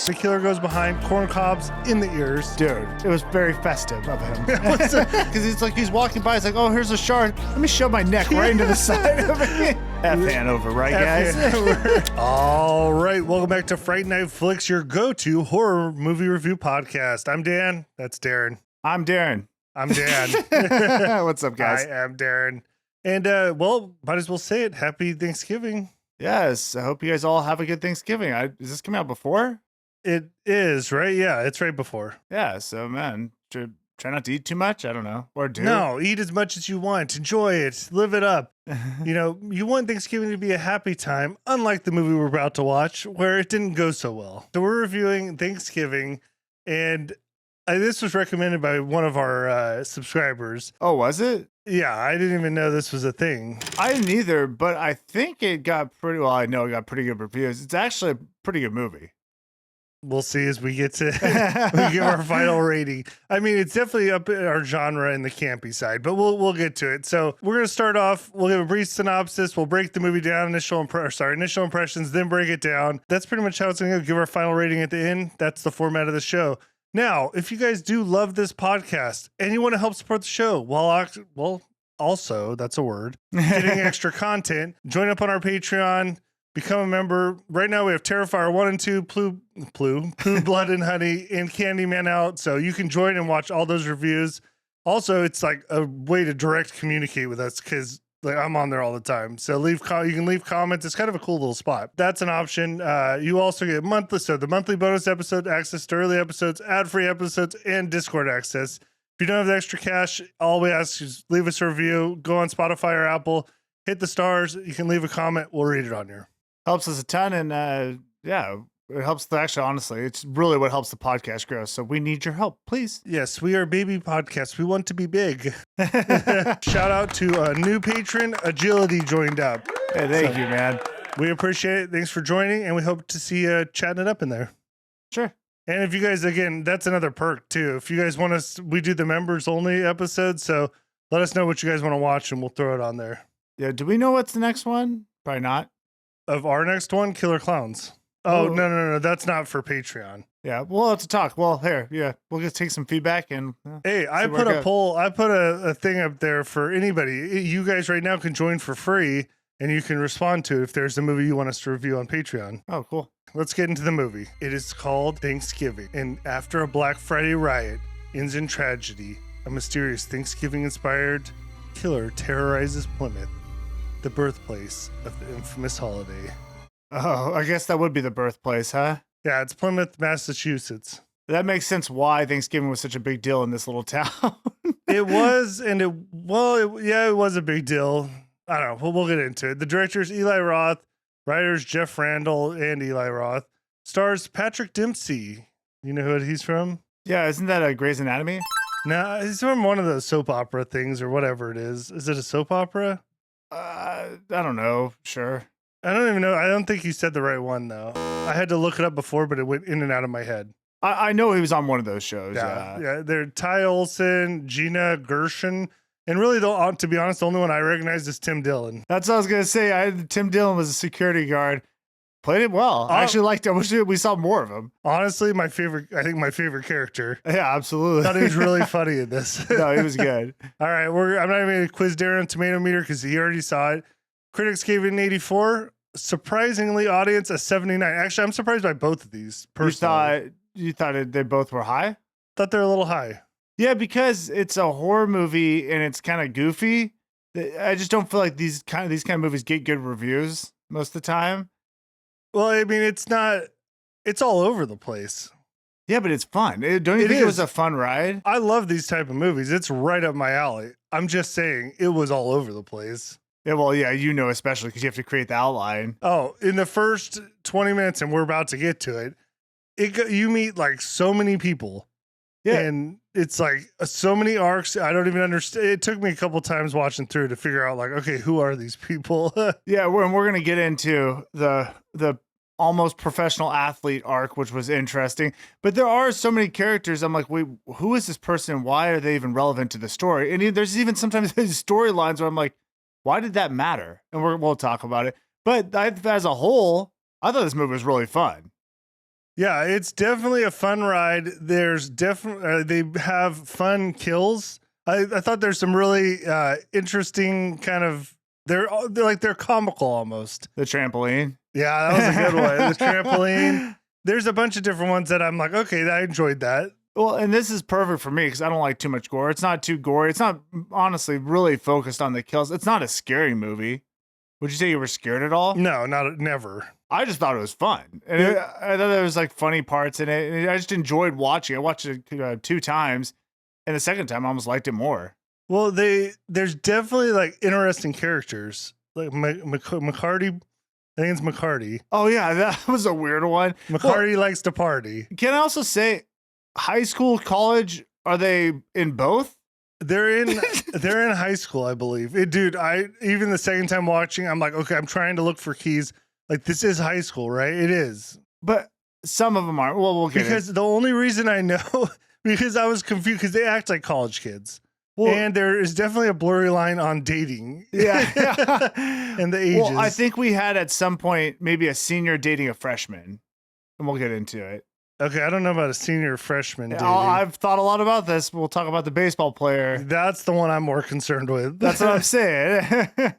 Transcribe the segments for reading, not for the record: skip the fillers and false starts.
The killer goes behind, corn cobs in the ears. Dude, it was very festive of him. Because it's like he's walking by, it's like, oh, here's a shark. Let me shove my neck right into the side of it. F Hanover, right, guys? All right, welcome back to Fright Night Flicks, your go-to horror movie review podcast. I'm Dan. That's Darren. I'm Darren. I'm Dan. What's up, guys? I am Darren. And, might as well say it. Happy Thanksgiving. Yes, I hope you guys all have a good Thanksgiving. Is this coming out before? It is, right? Yeah, it's right before. Yeah, so, man, try not to eat too much. I don't know. Or do. No, eat as much as you want. Enjoy it. Live it up. You want Thanksgiving to be a happy time, unlike the movie we're about to watch, where it didn't go so well. So we're reviewing Thanksgiving, and this was recommended by one of our subscribers. Oh, was it? Yeah, I didn't even know this was a thing. I didn't either, but I think it got pretty, well, I know it got pretty good reviews. It's actually a pretty good movie. We'll see as we get to we give our final rating. I mean, it's definitely up in our genre in the campy side, but we'll get to it. So we're gonna start off. We'll give a brief synopsis. We'll break the movie down, initial impressions, then break it down. That's pretty much how it's gonna go. Give our final rating at the end. That's the format of the show. Now, if you guys do love this podcast and you want to help support the show, also that's a word, getting extra content, join up on our Patreon. Become a member. Right now we have Terrifier 1 and 2, Pooh, Blood and Honey, and Candyman out. So you can join and watch all those reviews. Also, it's like a way to direct communicate with us because I'm on there all the time. So you can leave comments. It's kind of a cool little spot. That's an option. You also get the monthly bonus episode, access to early episodes, ad-free episodes, and Discord access. If you don't have the extra cash, all we ask is leave us a review. Go on Spotify or Apple, hit the stars. You can leave a comment. We'll read it on here. Helps us a ton, and it helps honestly, it's really what helps the podcast grow. So we need your help, please. Yes, we are baby podcasts. We want to be big. Shout out to a new patron, Agility, joined up. Hey, thank you, man. We appreciate it. Thanks for joining, and we hope to see you chatting it up in there. Sure. And if you guys, again, that's another perk too. If you guys want us, we do the members only episodes, so let us know what you guys want to watch, and we'll throw it on there. Yeah. Do we know what's the next one? Probably not. Of our next one, Killer Clowns. Oh, no. That's not for Patreon. Yeah, we'll have to talk. Well, we'll just take some feedback and... hey, I put a poll. I put a thing up there for anybody. You guys right now can join for free, and you can respond to it if there's a movie you want us to review on Patreon. Oh, cool. Let's get into the movie. It is called Thanksgiving, and after a Black Friday riot ends in tragedy, a mysterious Thanksgiving-inspired killer terrorizes Plymouth, the birthplace of the infamous holiday. Oh, I guess that would be the birthplace, huh? Yeah, it's Plymouth, Massachusetts. That makes sense why Thanksgiving was such a big deal in this little town. It was, and it was a big deal. I don't know. We'll get into it. The director's Eli Roth, writers Jeff Randall and Eli Roth, stars Patrick Dempsey. You know who he's from? Yeah, isn't that a Grey's Anatomy? No, he's from one of those soap opera things or whatever it is. Is it a soap opera? I don't know. Sure. I don't even know. I don't think you said the right one, though. I had to look it up before, but it went in and out of my head. I know he was on one of those shows. Yeah. They're Ty Olson, Gina Gershon, and really, to be honest, the only one I recognized is Tim Dillon. That's what I was going to say. Tim Dillon was a security guard. Played it well. I actually liked it. I wish we saw more of him. Honestly, my favorite character. Yeah, absolutely. I thought he was really funny in this. No, he was good. All right, I'm not even going to quiz Darren on Tomato Meter because he already saw it. Critics gave it an 84. Surprisingly, audience a 79. Actually, I'm surprised by both of these. Personally. You thought they both were high? Thought they're a little high. Yeah, because it's a horror movie and it's kind of goofy. I just don't feel like these kind of movies get good reviews most of the time. Well, I mean, it's all over the place. Yeah, but it's fun. Don't you think it was a fun ride? I love these type of movies. It's right up my alley. I'm just saying it was all over the place. Yeah, well, yeah, especially because you have to create the outline. Oh, in the first 20 minutes, and we're about to get to it, you meet like so many people. Yeah. And it's like so many arcs. I don't even understand. It took me a couple times watching through to figure out like, okay, who are these people? Yeah, we're going to get into the almost professional athlete arc, which was interesting. But there are so many characters. I'm like, wait, who is this person? Why are they even relevant to the story? And there's even sometimes these storylines where I'm like, why did that matter? And we'll talk about it. But as a whole, I thought this movie was really fun. Yeah, it's definitely a fun ride. There's definitely they have fun kills. I thought there's some really interesting kind of they're comical almost. The trampoline. Yeah, that was a good one. The trampoline. There's a bunch of different ones that I'm like, okay, I enjoyed that. Well, and this is perfect for me because I don't like too much gore. It's not too gory. It's not honestly really focused on the kills. It's not a scary movie. Would you say you were scared at all? No, never. I just thought it was fun. And I thought there was like funny parts in it. And I just enjoyed watching. I watched it 2 times. And the second time I almost liked it more. Well, there's definitely like interesting characters. Like McCarty, I think it's McCarty. Oh, yeah, that was a weird one. McCarty likes to party. Can I also say high school, college, are they in both? They're in high school, I believe. Dude, even the second time watching, I'm like, okay, I'm trying to look for keys. Like, this is high school, right? It is. But some of them aren't. Well, we'll get because the only reason I know because I was confused because they act like college kids. Well, and there is definitely a blurry line on dating. Yeah. And the ages. Well, I think we had at some point maybe a senior dating a freshman. And we'll get into it. Okay, I don't know about a senior freshman dating. I've thought a lot about this. We'll talk about the baseball player. That's the one I'm more concerned with. That's what I'm saying.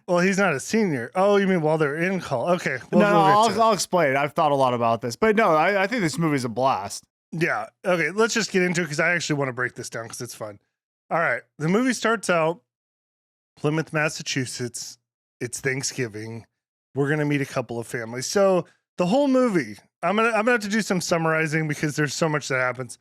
Well, he's not a senior. Oh, you mean while they're in college? Okay. I'll explain. I've thought a lot about this. But no, I think this movie's a blast. Yeah. Okay, let's just get into it because I actually want to break this down because it's fun. All right. The movie starts out Plymouth, Massachusetts. It's Thanksgiving. We're going to meet a couple of families. So the whole movie, I'm gonna have to do some summarizing because there's so much that happens.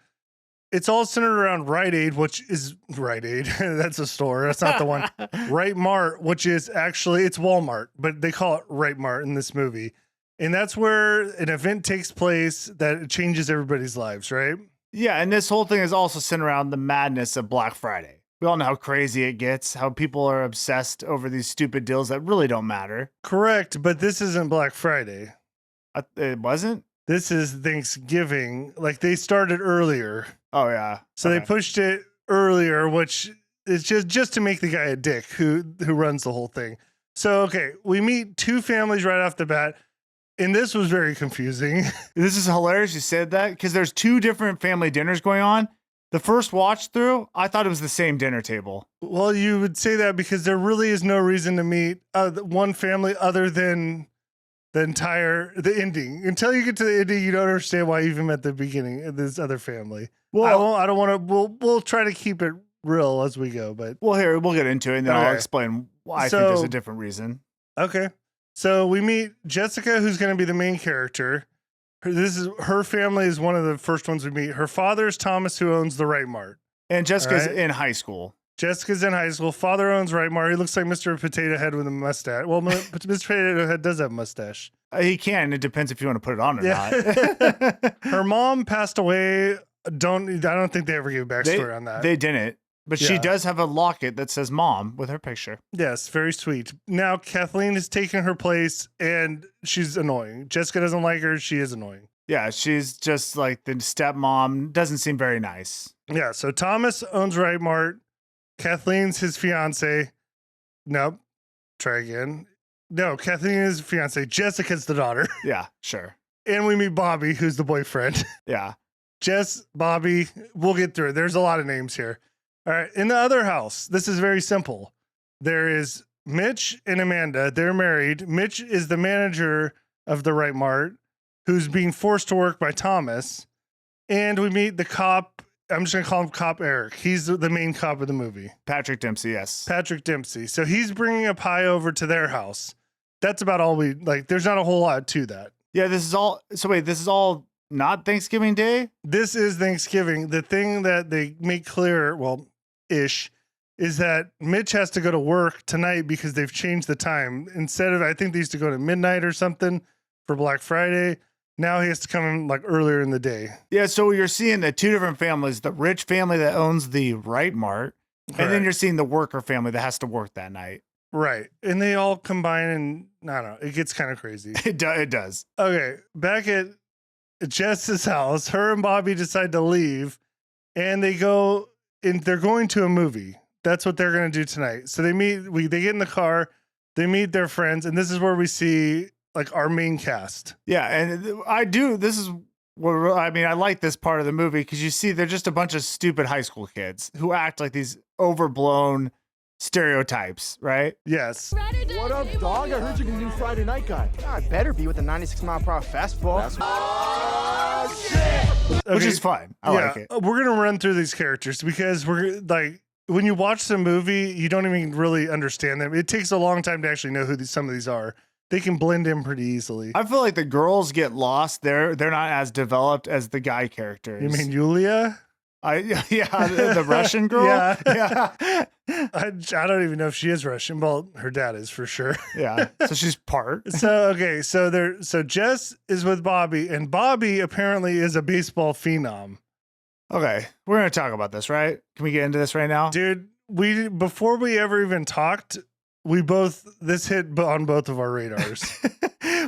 It's all centered around Rite Aid, which is Rite Aid. That's a store. That's not the one. Right Mart, which is actually it's Walmart, but they call it Right Mart in this movie. And that's where an event takes place that changes everybody's lives, right? Yeah, and this whole thing is also centered around the madness of Black Friday. We all know how crazy it gets, how people are obsessed over these stupid deals that really don't matter. Correct, but this isn't Black Friday. It wasn't? This is Thanksgiving. Like they started earlier. Oh yeah. So they pushed it earlier, which is just to make the guy a dick who runs the whole thing. So okay, we meet 2 families right off the bat, and this was very confusing. This is hilarious you said that because there's 2 different family dinners going on. The first watch through, I thought it was the same dinner table. Well, you would say that because there really is no reason to meet one family other than the ending. Until you get to the ending, you don't understand why you even met the beginning of this other family. Well, I don't want to. We'll try to keep it real as we go, but here we'll get into it, and then I'll explain why I think there's a different reason. Okay, so we meet Jessica, who's going to be the main character. Her family is one of the first ones we meet. Her father's Thomas, who owns the Right Mart, and Jessica's in high school. Jessica's in high school. Father owns Right Mart. He looks like Mr. Potato Head with a mustache. Well, Mr. Potato Head does have a mustache. He can. It depends if you want to put it on or not. Her mom passed away. I don't think they ever gave a backstory on that. They didn't. But she does have a locket that says mom with her picture. Yes, very sweet. Now Kathleen is taking her place and she's annoying. Jessica doesn't like her. She is annoying. Yeah, she's just like the stepmom. Doesn't seem very nice. Yeah, so Thomas owns Right Mart. Kathleen's his fiance. Nope. Try again. No, Kathleen is his fiance. Jessica's the daughter. Yeah, sure. And we meet Bobby, who's the boyfriend. Yeah. Jess, Bobby, we'll get through it. There's a lot of names here. All right. In the other house, this is very simple. There is Mitch and Amanda. They're married. Mitch is the manager of the Right Mart, who's being forced to work by Thomas. And we meet the cop. I'm just going to call him Cop Eric. He's the main cop of the movie. Patrick Dempsey, yes. Patrick Dempsey. So he's bringing a pie over to their house. That's about all there's not a whole lot to that. Yeah, this is all not Thanksgiving Day? This is Thanksgiving. The thing that they make clear, ish, is that Mitch has to go to work tonight because they've changed the time. Instead of, I think they used to go to midnight or something for Black Friday. Now he has to come in like earlier in the day. Yeah, so you're seeing the 2 different families, the rich family that owns the Right Mart, and then you're seeing the worker family that has to work that night. Right. And they all combine and I don't know, it gets kind of crazy. It does. Okay, back at Jess's house, her and Bobby decide to leave and they're going to a movie. That's what they're going to do tonight. So they get in the car, they meet their friends, and this is where we see like our main cast. Yeah, and this is Well, I mean, I like this part of the movie because you see they're just a bunch of stupid high school kids who act like these overblown stereotypes, right? Yes. What up, dog? I heard you're the new Friday Night guy. I better be with the 96-mile-per-hour fastball. Which is fine. I like it. We're gonna run through these characters because we're like, when you watch the movie, you don't even really understand them. It takes a long time to actually know who some of these are. They can blend in pretty easily. I feel like the girls get lost. They're not as developed as the guy characters. You mean Yulia? The Russian girl. Yeah. I don't even know if she is Russian. Well, her dad is for sure. Yeah. So she's part. So Jess is with Bobby, and Bobby apparently is a baseball phenom. Okay, we're gonna talk about this, right? Can we get into this right now, dude? Before we ever even talked, this hit on both of our radars.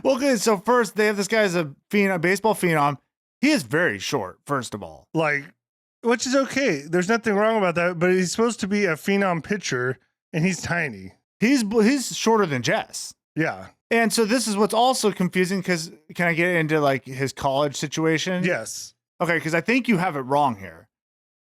Well, okay. So first, they have this guy as a baseball phenom. He is very short. First of all, which is okay. There's nothing wrong about that. But he's supposed to be a phenom pitcher, and he's tiny. He's shorter than Jess. Yeah. And so this is what's also confusing because can I get into like his college situation? Yes. Okay, because I think you have it wrong here.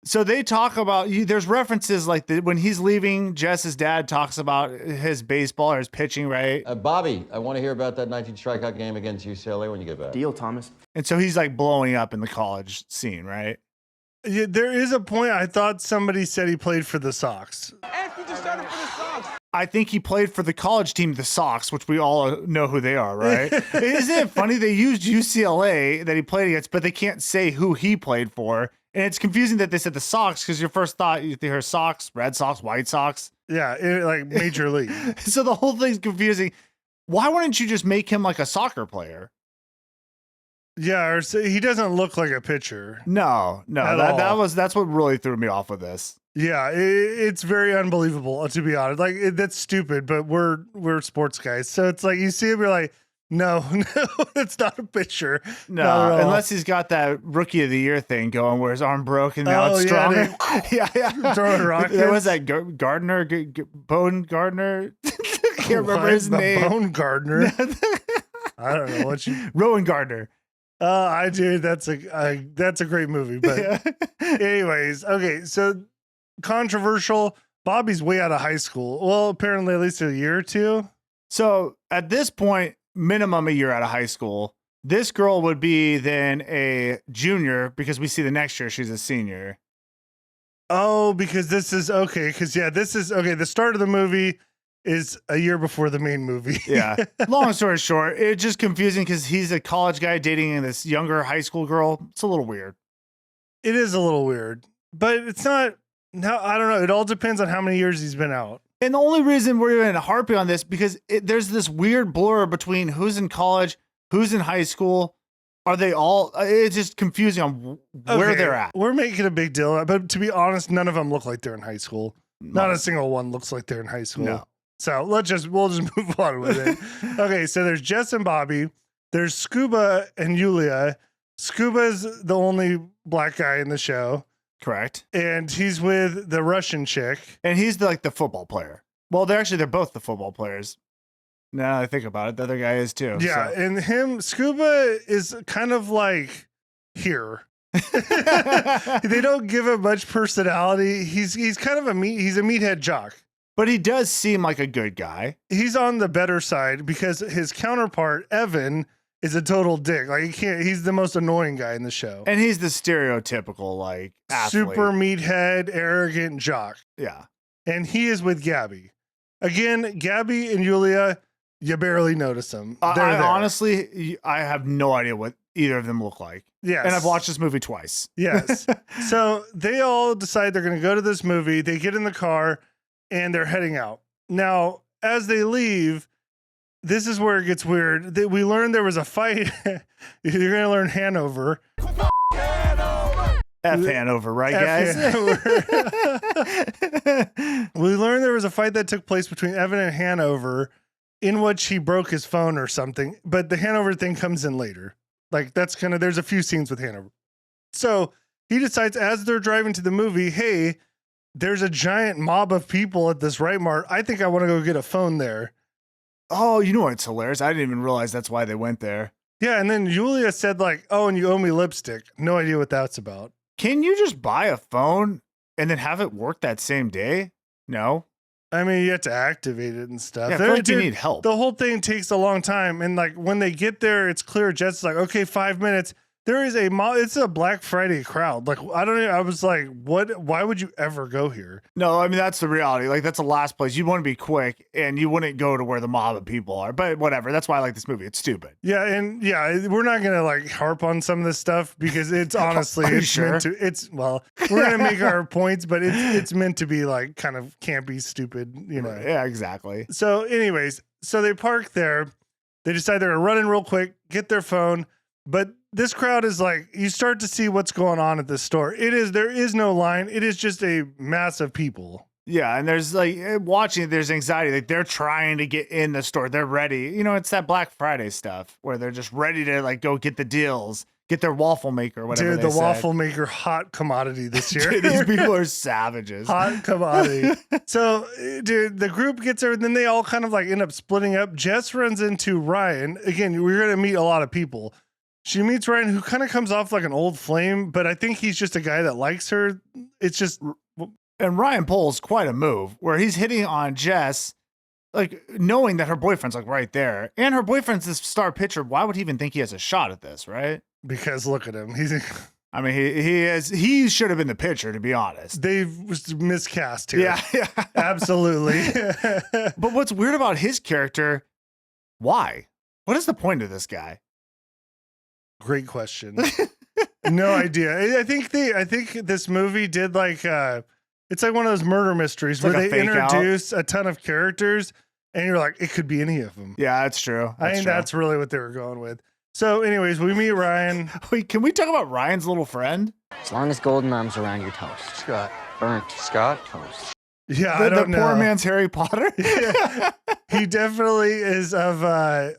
So they talk about, there's references like when he's leaving, Jess's dad talks about his baseball or his pitching, right? Bobby, I want to hear about that 19 strikeout game against UCLA when you get back. Deal, Thomas. And so he's like blowing up in the college scene, right? Yeah, there is a point. I thought somebody said he played for the Sox. I think he played for the college team, the Sox, which we all know who they are, right? Isn't it funny? They used UCLA that he played against, but they can't say who he played for. And it's confusing that they said the Sox because your first thought, you hear Sox, Red Sox, White Sox. Yeah, like Major League. So the whole thing's confusing. Why wouldn't you just make him like a soccer player? Yeah, or he doesn't look like a pitcher. No, that's what really threw me off with this. Yeah, it's very unbelievable, to be honest. Like, that's stupid, but we're sports guys. So it's like, you see him, you're like, no, it's not a pitcher. No, unless he's got that rookie of the year thing going where his arm broke and now it's stronger. Yeah. Throwing rockets. There was that Gardner, Bone Gardner. Can't remember his name. Bone Gardner. I don't know what you. Rowan Gardner. I do. That's a great movie. But anyways, okay. So controversial. Bobby's way out of high school. Well, apparently at least a year or two. So at this point, minimum a year out of high school. This girl would be then a junior because we see the next year she's a senior. Oh, because this is okay. Because this is okay. The start of the movie is a year before the main movie. Yeah. Long story short, it's just confusing because he's a college guy dating this younger high school girl. It's a little weird. It is a little weird, but it's not. No, I don't know. It all depends on how many years he's been out. And the only reason we're even harping on this because there's this weird blur between who's in college, who's in high school. Are they all? It's just confusing on where they're at. We're making a big deal, but to be honest, none of them look like they're in high school. Not a single one looks like they're in high school. No. So we'll just move on with it. Okay, so there's Jess and Bobby. There's Scuba and Yulia. Scuba's the only black guy in the show. Correct. And he's with the Russian chick. And he's the football player. Well, they're both the football players. Now I think about it, the other guy is too. Yeah, so. and Scuba is kind of like here. They don't give him much personality. He's kind of he's a meathead jock. But he does seem like a good guy. He's on the better side because his counterpart, Evan, is a total dick. Like he's the most annoying guy in the show. And he's the stereotypical athlete. Super meathead, arrogant jock. Yeah. And he is with Gabby. Again, Gabby and Yulia, you barely notice them. Honestly, I have no idea what either of them look like. Yes. And I've watched this movie twice. Yes. So they all decide they're going to go to this movie. They get in the car and they're heading out. Now, as they leave, this is where it gets weird. We learned there was a fight. You're going to learn Hanover. Hanover, right, guys? We learned there was a fight that took place between Evan and Hanover in which he broke his phone or something. But the Hanover thing comes in later. There's a few scenes with Hanover. So he decides as they're driving to the movie, hey, there's a giant mob of people at this Right Mart. I think I want to go get a phone there. Oh, you know what's hilarious? I didn't even realize that's why they went there. Yeah, and then Julia said like, "Oh, and you owe me lipstick." No idea what that's about. Can you just buy a phone and then have it work that same day? No. I mean, you have to activate it and stuff. Yeah, I feel like you need help. The whole thing takes a long time, and like when they get there, it's clear. Jess is like, "Okay, 5 minutes." There is it's a Black Friday crowd. Like, I don't know. I was like, what? Why would you ever go here? No, I mean, that's the reality. Like, that's the last place. You want to be quick, and you wouldn't go to where the mob of people are. But whatever. That's why I like this movie. It's stupid. Yeah, and yeah, we're not gonna like harp on some of this stuff because it's honestly meant to. We're gonna make our points, but it's meant to be like kind of campy, stupid, you know. Yeah, exactly. So, anyways, so they park there. They decide they're gonna run in real quick, get their phone, but this crowd is like, you start to see what's going on at this store. There is no line. It is just a mass of people. Yeah, and there's like watching, there's anxiety. Like they're trying to get in the store. They're ready. You know, it's that Black Friday stuff where they're just ready to like go get the deals, get their waffle maker, whatever. Dude, the waffle maker, hot commodity this year. Dude, these people are savages. Hot commodity. So, dude, the group gets there, and then they all kind of like end up splitting up. Jess runs into Ryan. Again, we're going to meet a lot of people. She meets Ryan, who kind of comes off like an old flame, but I think he's just a guy that likes her. It's just... And Ryan pulls quite a move where he's hitting on Jess, like knowing that her boyfriend's like right there. And her boyfriend's this star pitcher. Why would he even think he has a shot at this, right? Because look at him. I mean, he should have been the pitcher, to be honest. They've miscast here. Yeah. Absolutely. But what's weird about his character, why? What is the point of this guy? Great question. No idea. I think this movie did like it's like one of those murder mysteries where they introduce a ton of characters and you're like, it could be any of them. Yeah, that's true. I think that's really what they were going with. So anyways, we meet Ryan. Wait, can we talk about Ryan's little friend? As long as golden arms around your toast. Scott. Burnt. Scott? Toast. Yeah, I don't know. The poor man's Harry Potter? Yeah. He definitely is of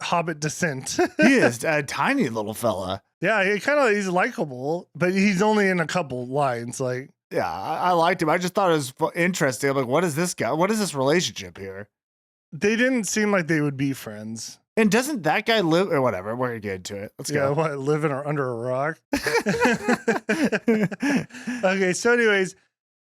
Hobbit descent. He is a tiny little fella. Yeah, he's likable, but he's only in a couple lines. Like, yeah, I liked him. I just thought it was interesting. I'm like, what is this guy? What is this relationship here? They didn't seem like they would be friends. And doesn't that guy live or whatever? We're gonna get into it. Let's go. What, living under a rock? Okay, so anyways,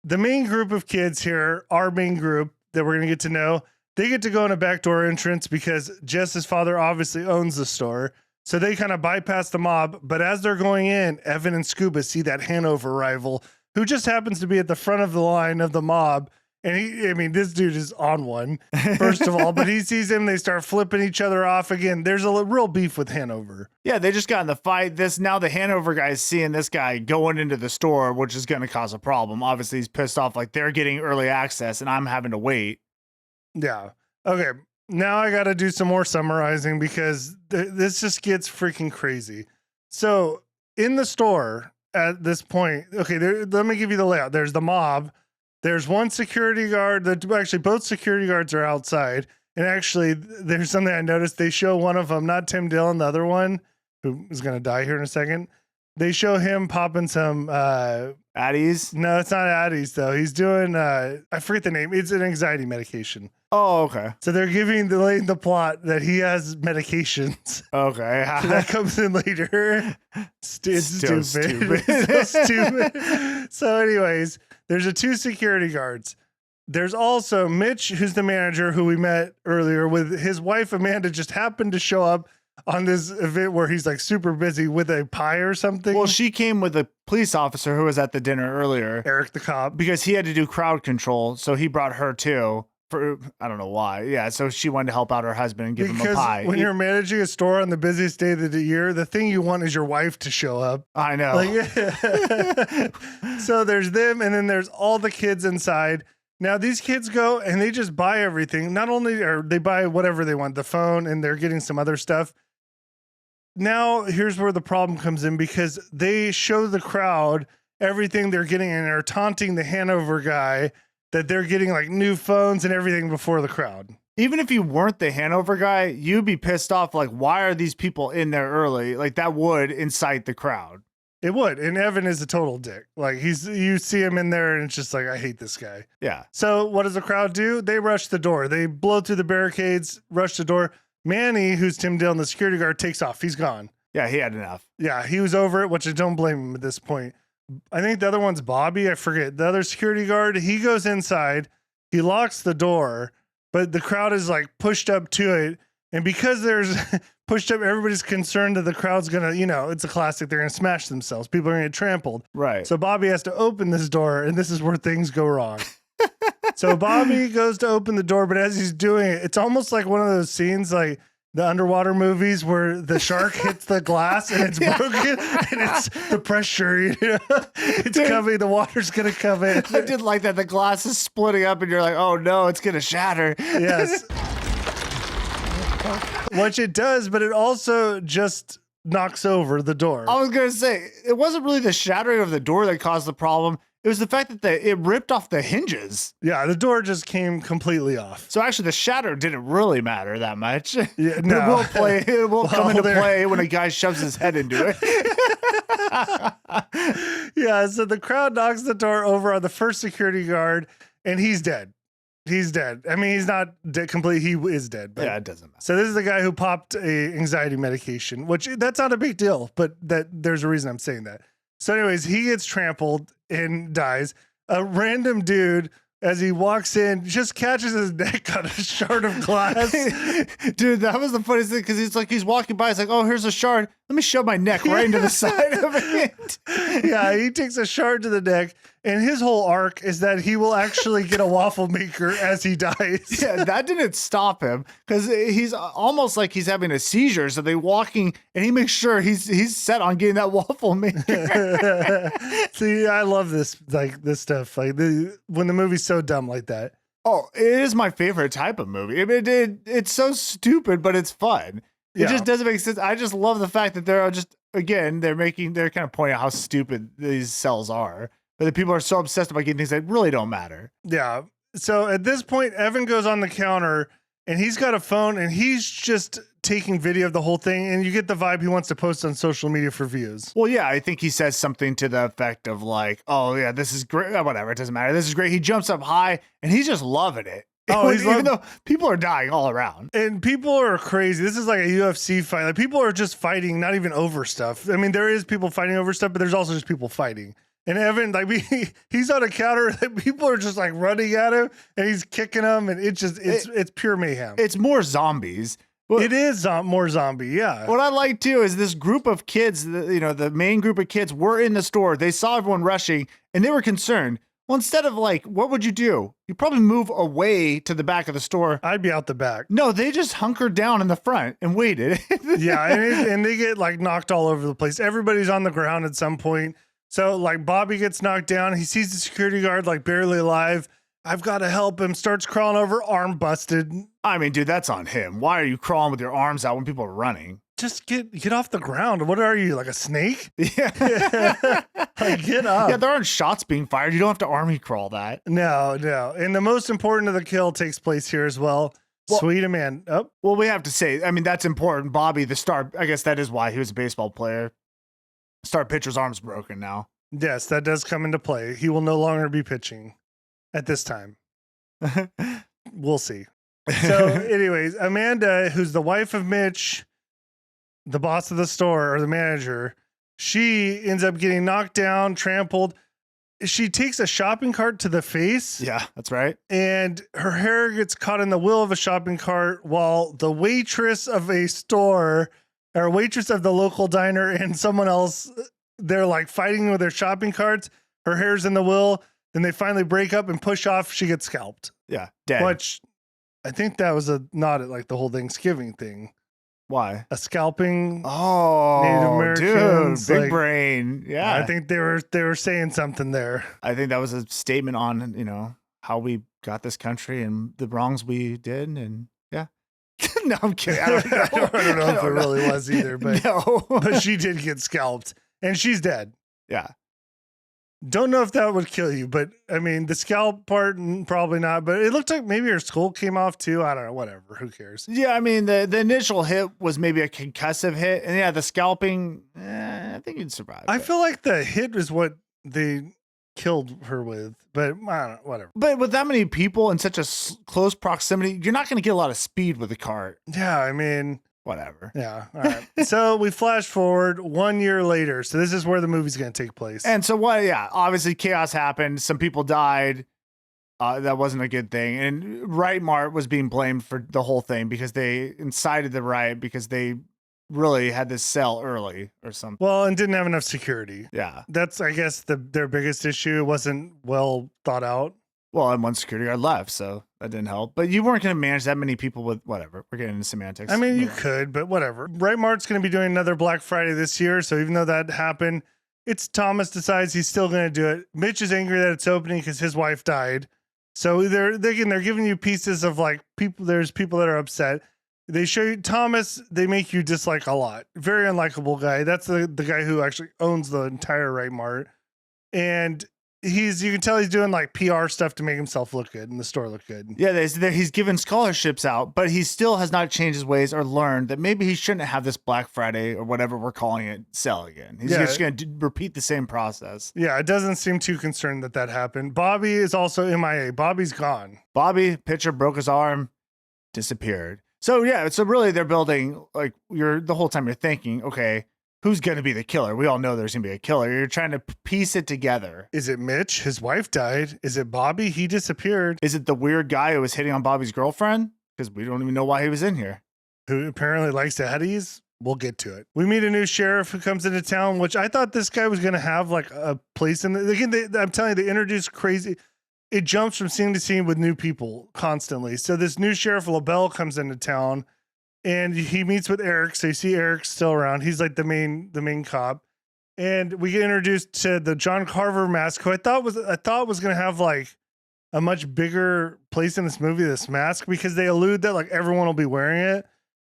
the main group of kids here, our main group that we're going to get to know, they get to go in a backdoor entrance because Jess's father obviously owns the store. So they kind of bypass the mob. But as they're going in, Evan and Scuba see that Hanover rival who just happens to be at the front of the line of the mob. And this dude is on one, first of all, but he sees him. They start flipping each other off again. There's a real beef with Hanover. Yeah, they just got in the fight. Now the Hanover guy is seeing this guy going into the store, which is going to cause a problem. Obviously, he's pissed off. Like, they're getting early access and I'm having to wait. Yeah. Okay. Now I got to do some more summarizing because this just gets freaking crazy. So in the store at this point, okay, let me give you the layout. There's the mob. There's one security guard actually both security guards are outside. And actually there's something I noticed. They show one of them, not Tim Dillon, the other one who is going to die here in a second. They show him popping some, Addies? No, it's not Addies though. He's doing, I forget the name. It's an anxiety medication. Oh, okay. So they're laying the plot that he has medications. Okay. So that comes in later. It's So stupid. It's so stupid. So anyways, there's 2 security guards. There's also Mitch, who's the manager who we met earlier with his wife, Amanda, just happened to show up on this event where he's like super busy with a pie or something. Well, she came with a police officer who was at the dinner earlier. Eric the cop. Because he had to do crowd control. So he brought her too. I don't know why. Yeah, so she wanted to help out her husband and give him a pie. When you're managing a store on the busiest day of the year, the thing you want is your wife to show up. I know. So there's them, and then there's all the kids inside. Now these kids go and they just buy everything. Not only are they buy whatever they want, the phone, and they're getting some other stuff. Now here's where the problem comes in because they show the crowd everything they're getting and they're taunting the Hanover guy that they're getting like new phones and everything before the crowd. Even if you weren't the Hanover guy, you'd be pissed off. Like, why are these people in there early? Like, that would incite the crowd. It would. And Evan is a total dick. Like, you see him in there and it's just like, I hate this guy. Yeah. So what does the crowd do? They rush the door. They blow through the barricades, rush the door. Manny, who's Tim Dillon, the security guard, takes off. He's gone. Yeah, he had enough. Yeah, he was over it, which I don't blame him at this point. I think the other one's Bobby. I forget. The other security guard, he goes inside, he locks the door, but the crowd is like pushed up to it. And because there's pushed up, everybody's concerned that the crowd's going to, it's a classic. They're going to smash themselves. People are going to get trampled. Right. So Bobby has to open this door, and this is where things go wrong. So Bobby goes to open the door, but as he's doing it, it's almost like one of those scenes like the underwater movies where the shark hits the glass and it's broken and it's the pressure, it's coming, the water's going to come in. I did like that. The glass is splitting up and you're like, oh no, it's going to shatter. Yes. Which it does, but it also just knocks over the door. I was going to say, it wasn't really the shattering of the door that caused the problem. It was the fact that it ripped off the hinges. Yeah, the door just came completely off. So actually, the shatter didn't really matter that much. Yeah, no. It will come into play when a guy shoves his head into it. Yeah, so the crowd knocks the door over on the first security guard, and he's dead. He's dead. I mean, he's not dead completely. He is dead. But, yeah, it doesn't matter. So this is the guy who popped a anxiety medication, which that's not a big deal, but there's a reason I'm saying that. So anyways, he gets trampled and dies. A random dude, as he walks in, just catches his neck on a shard of glass. Dude, that was the funniest thing because he's walking by. He's like, oh, here's a shard. Let me shove my neck right into the side of it. Yeah, he takes a shard to the neck. And his whole arc is that he will actually get a waffle maker as he dies. Yeah, that didn't stop him because he's almost like he's having a seizure. So they're walking and he makes sure he's set on getting that waffle maker. See, I love this stuff. Like when the movie's so dumb like that. Oh, it is my favorite type of movie. I mean, it's so stupid, but it's fun. It just doesn't make sense. I just love the fact that they're just, again, they're kind of pointing out how stupid these cells are. But the people are so obsessed about getting things that really don't matter. Yeah. So at this point, Evan goes on the counter and he's got a phone and he's just taking video of the whole thing. And you get the vibe he wants to post on social media for views. Well, yeah, I think he says something to the effect of like, oh, yeah, this is great. Whatever. It doesn't matter. This is great. He jumps up high and he's just loving it. Oh, even though people are dying all around. And people are crazy. This is like a UFC fight. Like people are just fighting, not even over stuff. I mean, there is people fighting over stuff, but there's also just people fighting. And Evan, like he's on a counter that people are just like running at him and he's kicking them. And it's pure mayhem. It's more zombies. Well, it is more zombie. Yeah. What I like too is this group of kids, the main group of kids were in the store. They saw everyone rushing and they were concerned. Well, instead of like, what would you do? You probably move away to the back of the store. I'd be out the back. No, they just hunkered down in the front and waited. Yeah. And they get like knocked all over the place. Everybody's on the ground at some point. So like Bobby gets knocked down. He sees the security guard like barely alive. I've got to help him. Starts crawling over, arm busted. I mean, dude, that's on him. Why are you crawling with your arms out when people are running? Just get off the ground. What are you, like a snake? Yeah. Like, get up. Yeah, there aren't shots being fired. You don't have to army crawl that. No. And the most important of the kill takes place here as well. Sweet man. Oh. Well, we have to say, I mean, that's important. Bobby, the star, I guess that is why he was a baseball player. Star pitcher's arm's broken now. Yes, that does come into play. He will no longer be pitching at this time. We'll see. So anyways, Amanda, who's the wife of Mitch, the boss of the store or the manager, she ends up getting knocked down, trampled. She takes a shopping cart to the face. Yeah, that's right. And her hair gets caught in the wheel of a shopping cart while the waitress of a store or waitress of the local diner and someone else, they're like fighting with their shopping carts. Her hair's in the wheel. Then they finally break up and push off. She gets scalped. Yeah, dead. Which I think that was a nod at like the whole Thanksgiving thing. Why? A scalping. Oh, Native Americans, dude, big like, brain. Yeah, I think they were saying something there. I think that was a statement on how we got this country and the wrongs we did, and yeah. No, I'm kidding. I don't know. I don't know if it really was either, but no. But she did get scalped, and she's dead. Yeah. Don't know if that would kill you, but I mean, the scalp part, probably not. But it looked like maybe her skull came off too. I don't know. Whatever. Who cares? Yeah, I mean, the initial hit was maybe a concussive hit, and yeah, the scalping. I think you'd survive. I feel like the hit is what they killed her with, but I don't know, whatever. But with that many people in such a close proximity, you're not going to get a lot of speed with the cart. Yeah, I mean, whatever. Yeah. All right. So we flash forward 1 year later. So this is where the movie's going to take place. And so what? Yeah, obviously chaos happened. Some people died. That wasn't a good thing. And Right Mart was being blamed for the whole thing because they incited the riot because they really had this sell early or something. Well, and didn't have enough security. Yeah. That's, I guess, their biggest issue. It wasn't well thought out. Well, and one security guard left, so that didn't help. But you weren't going to manage that many people with whatever. We're getting into semantics. I mean, you could, but whatever. Right Mart's going to be doing another Black Friday this year. So even though that happened, it's Thomas decides he's still going to do it. Mitch is angry that it's opening because his wife died. So they're giving you pieces of like people. There's people that are upset. They show you Thomas. They make you dislike a lot. Very unlikable guy. That's the guy who actually owns the entire Right Mart. And you can tell he's doing like PR stuff to make himself look good and the store look good. Yeah, he's given scholarships out, but he still has not changed his ways or learned that maybe he shouldn't have this Black Friday or whatever we're calling it sell again. He's just going to repeat the same process. Yeah, it doesn't seem too concerned that happened. Bobby is also MIA. Bobby's gone. Bobby, pitcher, broke his arm, disappeared. So yeah, so really they're building like the whole time you're thinking, okay, who's going to be the killer? We all know there's going to be a killer. You're trying to piece it together. Is it Mitch? His wife died. Is it Bobby? He disappeared. Is it the weird guy who was hitting on Bobby's girlfriend? Because we don't even know why he was in here. Who apparently likes the Heddies. We'll get to it. We meet a new sheriff who comes into town, which I thought this guy was going to have like a place in the... Again, I'm telling you, they introduce crazy... It jumps from scene to scene with new people constantly. So this new sheriff, LaBelle, comes into town. And he meets with Eric. So you see Eric's still around. He's like the main cop. And we get introduced to the John Carver mask, who I thought was going to have like a much bigger place in this movie, this mask, because they allude that like everyone will be wearing it.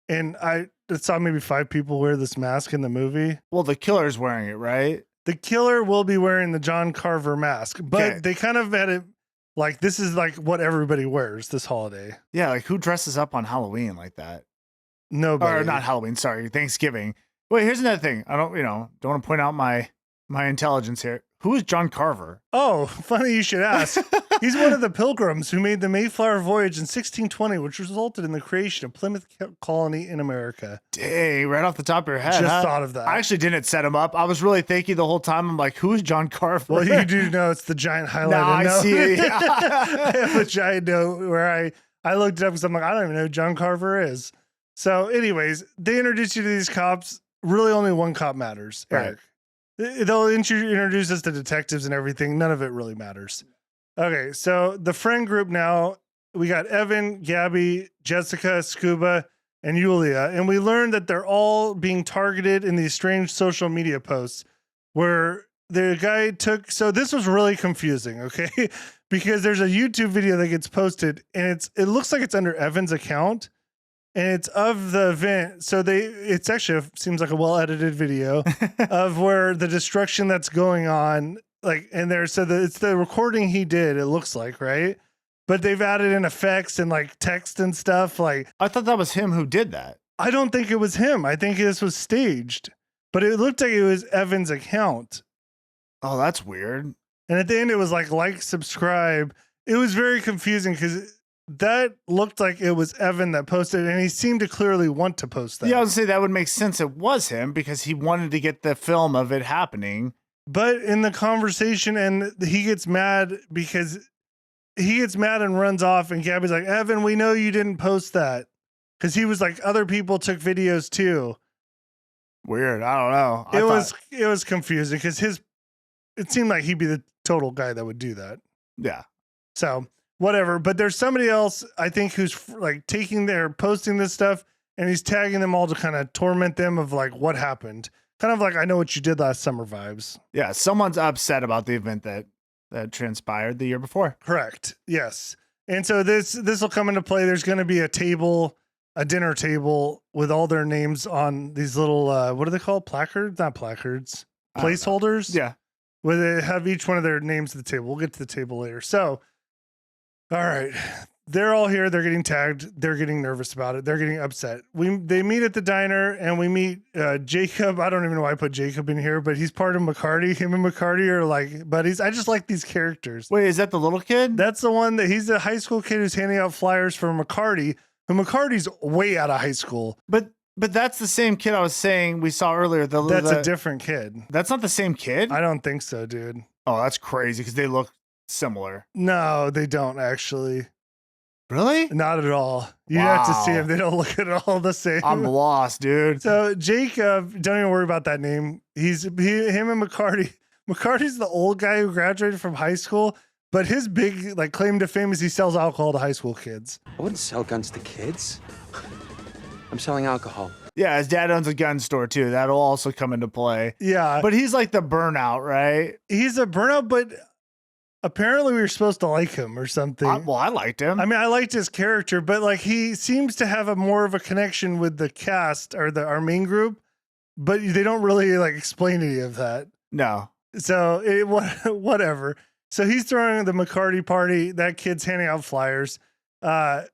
And I saw maybe 5 people wear this mask in the movie. Well, the killer's wearing it, right? The killer will be wearing the John Carver mask, but they kind of had it like, this is like what everybody wears this holiday. Yeah. Like who dresses up on Halloween like that? Nobody. Or not Halloween, sorry, Thanksgiving. Wait, here's another thing. I don't want to point out my intelligence here. Who is John Carver? Oh, funny you should ask. He's one of the pilgrims who made the Mayflower voyage in 1620, which resulted in the creation of Plymouth colony in America. Dang, right off the top of your head. Just thought of that. I actually didn't set him up. I was really thinking the whole time. I'm like, who is John Carver? Well, you do know it's the giant Highlander. No, I see it. Yeah. I have a giant note where I looked it up because I'm like, I don't even know who John Carver is. So anyways, they introduce you to these cops. Really only one cop matters, Eric. Right. They'll introduce us to detectives and everything. None of it really matters. Okay, so the friend group now, we got Evan, Gabby, Jessica, Scuba, and Yulia. And we learned that they're all being targeted in these strange social media posts where the guy so this was really confusing, okay? Because there's a YouTube video that gets posted and it looks like it's under Evan's account. And it's of the event. So it's actually seems like a well-edited video of where the destruction that's going on, like, and it's the recording he did, it looks like, right? But they've added in effects and like text and stuff. Like, I thought that was him who did that. I don't think it was him. I think this was staged, but it looked like it was Evan's account. Oh, that's weird. And at the end, it was like, subscribe. It was very confusing because that looked like it was Evan that posted it, and he seemed to clearly want to post that. Yeah, I would say that would make sense. It was him because he wanted to get the film of it happening. But in the conversation, and he gets mad and runs off, and Gabby's like, Evan, we know you didn't post that. Because he was like, other people took videos too. Weird. I don't know. It was confusing because it seemed like he'd be the total guy that would do that. Yeah. So whatever, but there's somebody else, I think, who's like posting this stuff, and he's tagging them all to kind of torment them of like what happened. Kind of like, I know what you did last summer vibes. Yeah, someone's upset about the event that transpired the year before. Correct. Yes. And so this will come into play. There's going to be a dinner table with all their names on these little, what are they called? Placards? Not placards. Placeholders? Yeah. Where they have each one of their names at the table. We'll get to the table later. So, all right. They're all here. They're getting tagged. They're getting nervous about it. They're getting upset. They meet at the diner, and we meet Jacob. I don't even know why I put Jacob in here, but he's part of McCarty. Him and McCarty are like buddies. I just like these characters. Wait, is that the little kid? That's the one he's a high school kid who's handing out flyers for McCarty, who McCarty's way out of high school. But But that's the same kid I was saying we saw earlier. That's a different kid. That's not the same kid? I don't think so, dude. Oh, that's crazy because they look similar. No, they don't actually. Really? Not at all. You have to see Wow. them. They don't look at all the same. I'm lost, dude. So Jacob, don't even worry about that name. Him and McCarty. McCarty's the old guy who graduated from high school, but his big like claim to fame is he sells alcohol to high school kids. I wouldn't sell guns to kids. I'm selling alcohol. Yeah, his dad owns a gun store too. That'll also come into play. Yeah, But he's like the burnout, right? he's a burnout, but apparently we were supposed to like him or something. I liked him. I mean, I liked his character, but like he seems to have a more of a connection with the cast or our main group, but they don't really like explain any of that. no. So whatever. So he's throwing the McCarty party. That kid's handing out flyers.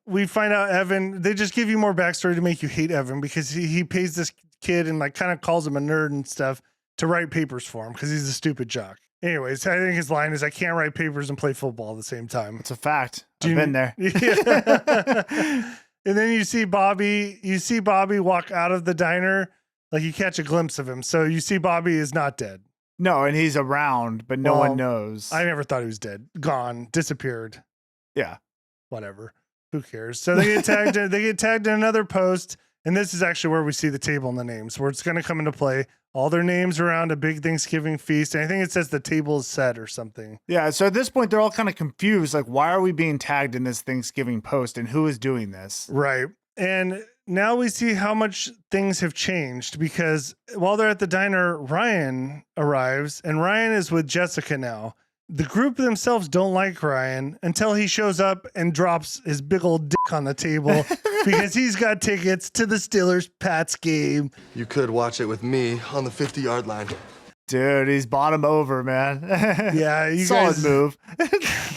We find out Evan. They just give you more backstory to make you hate Evan because he pays this kid and like kind of calls him a nerd and stuff to write papers for him because he's a stupid jock. Anyways, I think his line is, "I can't write papers and play football at the same time." It's a fact. I've been there. Yeah. And then you see Bobby. You see Bobby walk out of the diner. Like you catch a glimpse of him. So you see Bobby is not dead. No, and he's around, but no Well, one knows. I never thought he was dead. Gone. Disappeared. yeah. Whatever. Who cares? So they get tagged. They get tagged in another post, and this is actually where we see the table and the names, where it's going to come into play. All their names around a big Thanksgiving feast, and I think it says the table is set or something. Yeah. So at this point, they're all kind of confused. Like, why are we being tagged in this Thanksgiving post, and who is doing this? Right. And now we see how much things have changed because while they're at the diner, Ryan arrives, and Ryan is with Jessica now. The group themselves don't like Ryan until he shows up and drops his big old dick on the table because he's got tickets to the Steelers-Pats game. You could watch it with me on the 50-yard line. Dude, he's bottom over, man. Yeah, you solid guys, move.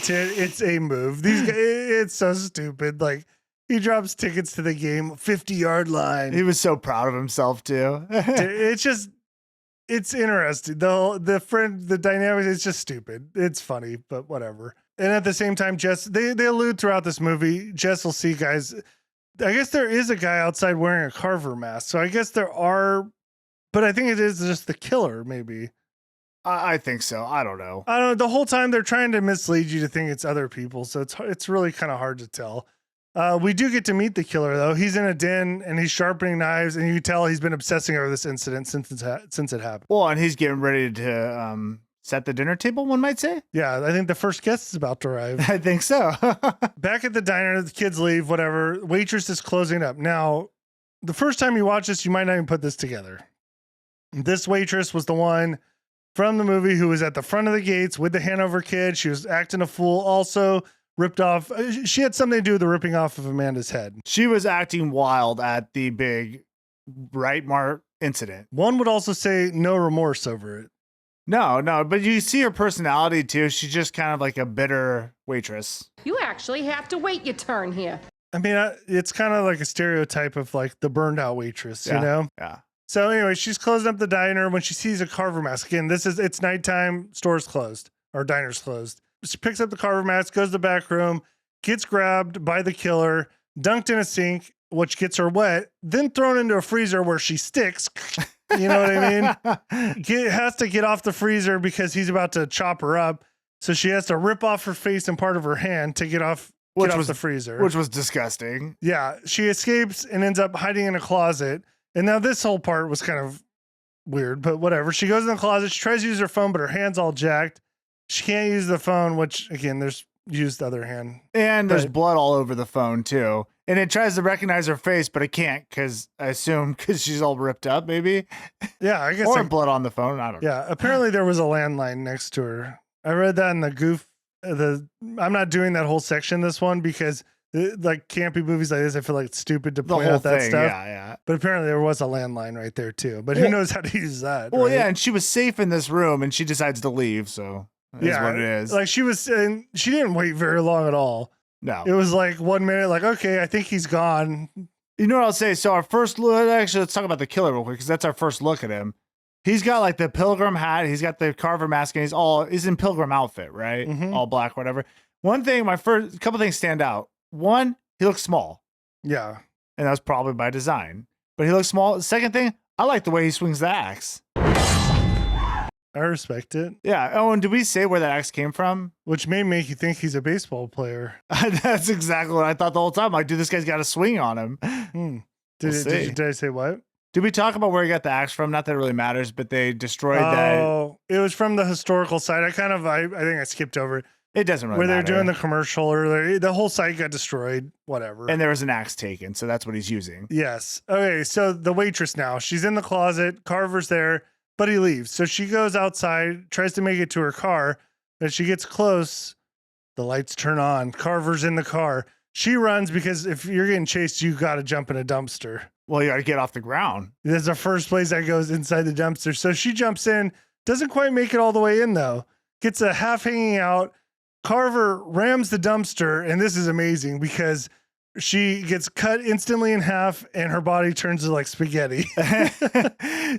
Dude, it's a move. These guys, it's so stupid. Like he drops tickets to the game, 50-yard line. He was so proud of himself too. Dude, it's just, it's interesting. The dynamics, it's just stupid. It's funny, but whatever. And at the same time, they allude throughout this movie. Jess will see guys. I guess there is a guy outside wearing a Carver mask. So I guess there are, but I think it is just the killer, maybe. I think so. I don't know. I don't know. The whole time they're trying to mislead you to think it's other people. So it's really kind of hard to tell. We do get to meet the killer though. He's in a den and he's sharpening knives, and you can tell he's been obsessing over this incident since it happened. Well, and he's getting ready to set the dinner table, one might say. Yeah, I think the first guest is about to arrive. I think so. Back at the diner, the kids leave, whatever. Waitress is closing up. Now, the first time you watch this, you might not even put this together. This waitress was the one from the movie who was at the front of the gates with the Hanover kid. She was acting a fool. Also ripped off. She had something to do with the ripping off of Amanda's head. She was acting wild at the big Right Mart incident. One would also say no remorse over it. No, but you see her personality too. She's just kind of like a bitter waitress. You actually have to wait your turn here. I mean, it's kind of like a stereotype of like the burned out waitress, you know? Yeah. So anyway, she's closing up the diner when she sees a Carver mask. Again, it's nighttime, store's closed, or diner's closed. She picks up the Carver mask, goes to the back room, gets grabbed by the killer, dunked in a sink, which gets her wet, then thrown into a freezer where she sticks. You know what I mean? Has to get off the freezer because he's about to chop her up. So she has to rip off her face and part of her hand to get off the freezer. Which was disgusting. Yeah. She escapes and ends up hiding in a closet. And now this whole part was kind of weird, but whatever. She goes in the closet. She tries to use her phone, but her hand's all jacked. She can't use the phone, which again, there's used the other hand. And there's blood all over the phone too. And it tries to recognize her face, but it can't because I assume because she's all ripped up, maybe. Yeah, I guess. Or blood on the phone. I don't know. Yeah, apparently there was a landline next to her. I read that in the goof. I'm not doing that whole section this one because like campy movies like this, I feel like it's stupid to point out that stuff. Yeah. But apparently there was a landline right there too. But who knows how to use that? Well, right? yeah, and she was safe in this room, and she decides to leave. So that's what it is. Like she was, and she didn't wait very long at all. No, it was like 1 minute. Like, okay, I think he's gone. You know what I'll say? So our first look, actually, let's talk about the killer real quick because that's our first look at him. He's got like the pilgrim hat. He's got the Carver mask, and he's in pilgrim outfit, right? Mm-hmm. All black, whatever. One thing, a couple things stand out. One, he looks small. Yeah. And that was probably by design. but he looks small. Second thing, I like the way he swings the axe. I respect it. Yeah. Oh, and did we say where that axe came from? Which may make you think he's a baseball player. That's exactly what I thought the whole time. Like, dude, this guy's got a swing on him. Did I say what? Did we talk about where he got the axe from? Not that it really matters, but they destroyed that. Oh, it was from the historical side. I think I skipped over it. It doesn't really Where matter. they're doing the commercial or the whole site got destroyed, whatever. And there was an axe taken, so that's what he's using. Yes. Okay, so the waitress now, she's in the closet, Carver's there, but he leaves. So she goes outside, tries to make it to her car. As she gets close, the lights turn on. Carver's in the car. She runs because if you're getting chased, you got to jump in a dumpster. Well, you got to get off the ground. That's the first place that goes, inside the dumpster. So she jumps in, doesn't quite make it all the way in though. Gets a half hanging out. Carver rams the dumpster, and this is amazing because she gets cut instantly in half and her body turns to like spaghetti.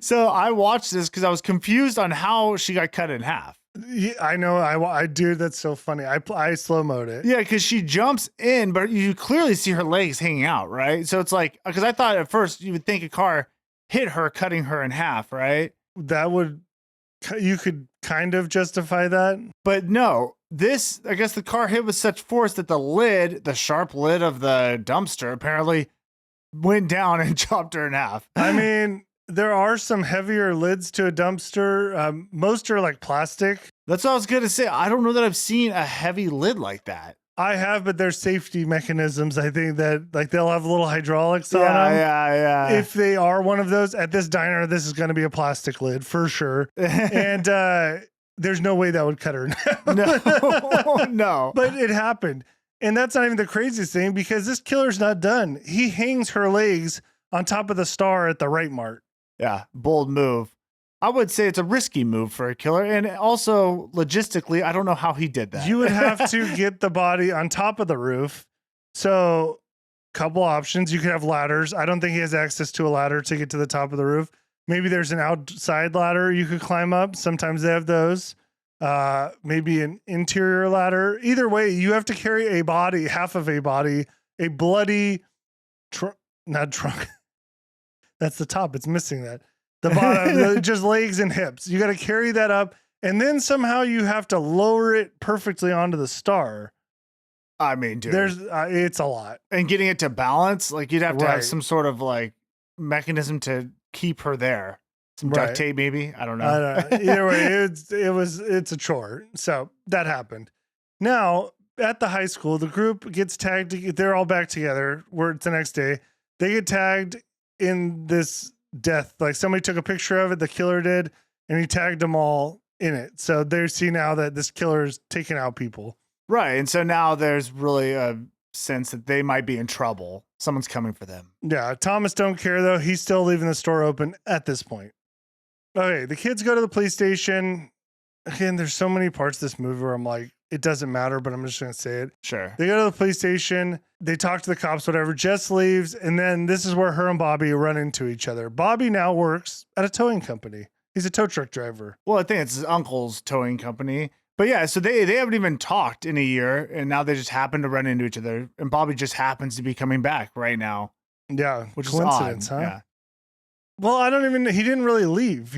So I watched this because I was confused on how she got cut in half. Yeah, I know. I dude, that's so funny. I slow-moed it. Yeah, because she jumps in, but you clearly see her legs hanging out, right? So it's like, because I thought at first you would think a car hit her, cutting her in half, right? You could kind of justify that. But no, I guess the car hit with such force that the sharp lid of the dumpster apparently went down and chopped her in half. I mean, there are some heavier lids to a dumpster. Most are like plastic. That's what I was going to say. I don't know that I've seen a heavy lid like that. I have, but there's safety mechanisms. I think that like they'll have little hydraulics on them. Yeah. If they are one of those at this diner, this is going to be a plastic lid for sure. And there's no way that would cut her in half. No. But it happened. And that's not even the craziest thing because this killer's not done. He hangs her legs on top of the star at the Right Mart. Yeah, bold move. I would say it's a risky move for a killer. And also, logistically, I don't know how he did that. You would have to get the body on top of the roof. So, couple options. You could have ladders. I don't think he has access to a ladder to get to the top of the roof. Maybe there's an outside ladder you could climb up. Sometimes they have those. Maybe an interior ladder. Either way, you have to carry a body, half of a body, a bloody not trunk. That's the top. It's missing that. The bottom, just legs and hips. You got to carry that up. And then somehow you have to lower it perfectly onto the star. I mean, dude. It's a lot. And getting it to balance, like you'd have to Right. have some sort of like mechanism to keep her there. Some duct Right. tape, maybe. I don't know. I don't know. Either way, it's a chore. So that happened. Now, at the high school, the group gets tagged. They're all back together. It's the next day. They get tagged in this death. Like somebody took a picture of it, the killer did, and he tagged them all in it. So they see now that this killer is taking out people. Right. And so now there's really a sense that they might be in trouble. Someone's coming for them. Yeah. Thomas don't care though. He's still leaving the store open at this point. Okay. The kids go to the police station. Again, there's so many parts of this movie where I'm like, it doesn't matter, but I'm just going to say it. Sure. They go to the police station. They talk to the cops, whatever. Jess leaves. And then this is where her and Bobby run into each other. Bobby now works at a towing company. He's a tow truck driver. Well, I think it's his uncle's towing company. But yeah, so they haven't even talked in a year, and now they just happen to run into each other. And Bobby just happens to be coming back right now. Yeah. Which coincidence, is odd. huh? Yeah. Well, he didn't really leave.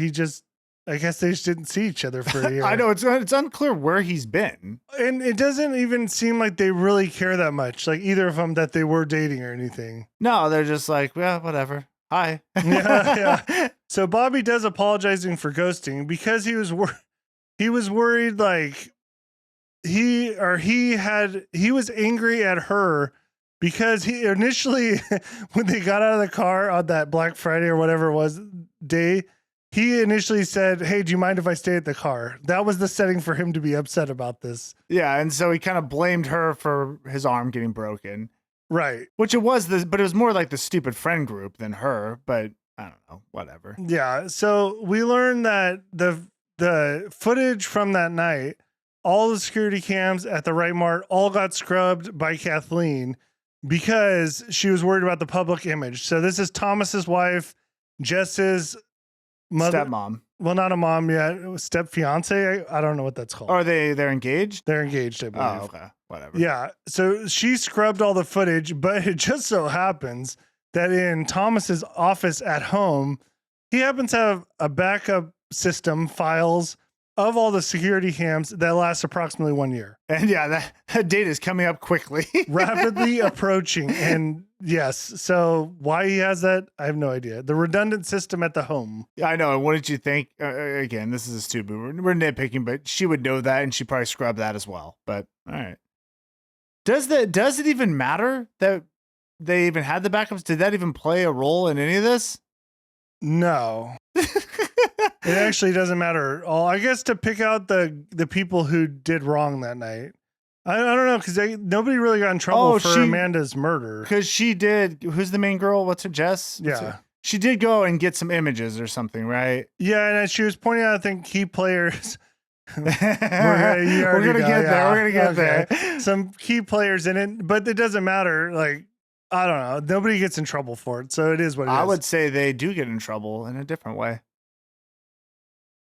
I guess they just didn't see each other for a year. I know it's unclear where he's been. And it doesn't even seem like they really care that much, like either of them, that they were dating or anything. No, they're just like, well, whatever. Hi. Yeah. So Bobby does apologizing for ghosting because he was worried, like he was angry at her because he initially, when they got out of the car on that Black Friday or whatever it was day, he initially said, "Hey, do you mind if I stay at the car?" That was the setting for him to be upset about this. Yeah, and so he kind of blamed her for his arm getting broken. Right. Which it was but it was more like the stupid friend group than her, but I don't know, whatever. Yeah. So we learned that the footage from that night, all the security cams at the Right Mart all got scrubbed by Kathleen because she was worried about the public image. So this is Thomas's wife, Jess's mother. Stepmom. Well, not a mom yet. Step fiance. I don't know what that's called. Are they're engaged? They're engaged, I believe. Oh, okay. Whatever. Yeah. So she scrubbed all the footage, but it just so happens that in Thomas's office at home, he happens to have a backup system files of all the security cams that last approximately 1 year. And yeah, that date is coming up quickly. Rapidly approaching. And yes, so why he has that, I have no idea. The redundant system at the home. Yeah, I know. And what did you think? Again, this is stupid. We're nitpicking, but she would know that, and she probably scrubbed that as well. But all right. Does it even matter that they even had the backups? Did that even play a role in any of this? No. It actually doesn't matter at all. I guess to pick out the people who did wrong that night. I don't know, because nobody really got in trouble for Amanda's murder. Because she did. Who's the main girl? What's her, Jess? She did go and get some images or something, right? Yeah, and she was pointing out, I think, key players. We're gonna get there. Some key players in it, but it doesn't matter. Like, I don't know. Nobody gets in trouble for it, so it is what it is. I would say they do get in trouble in a different way.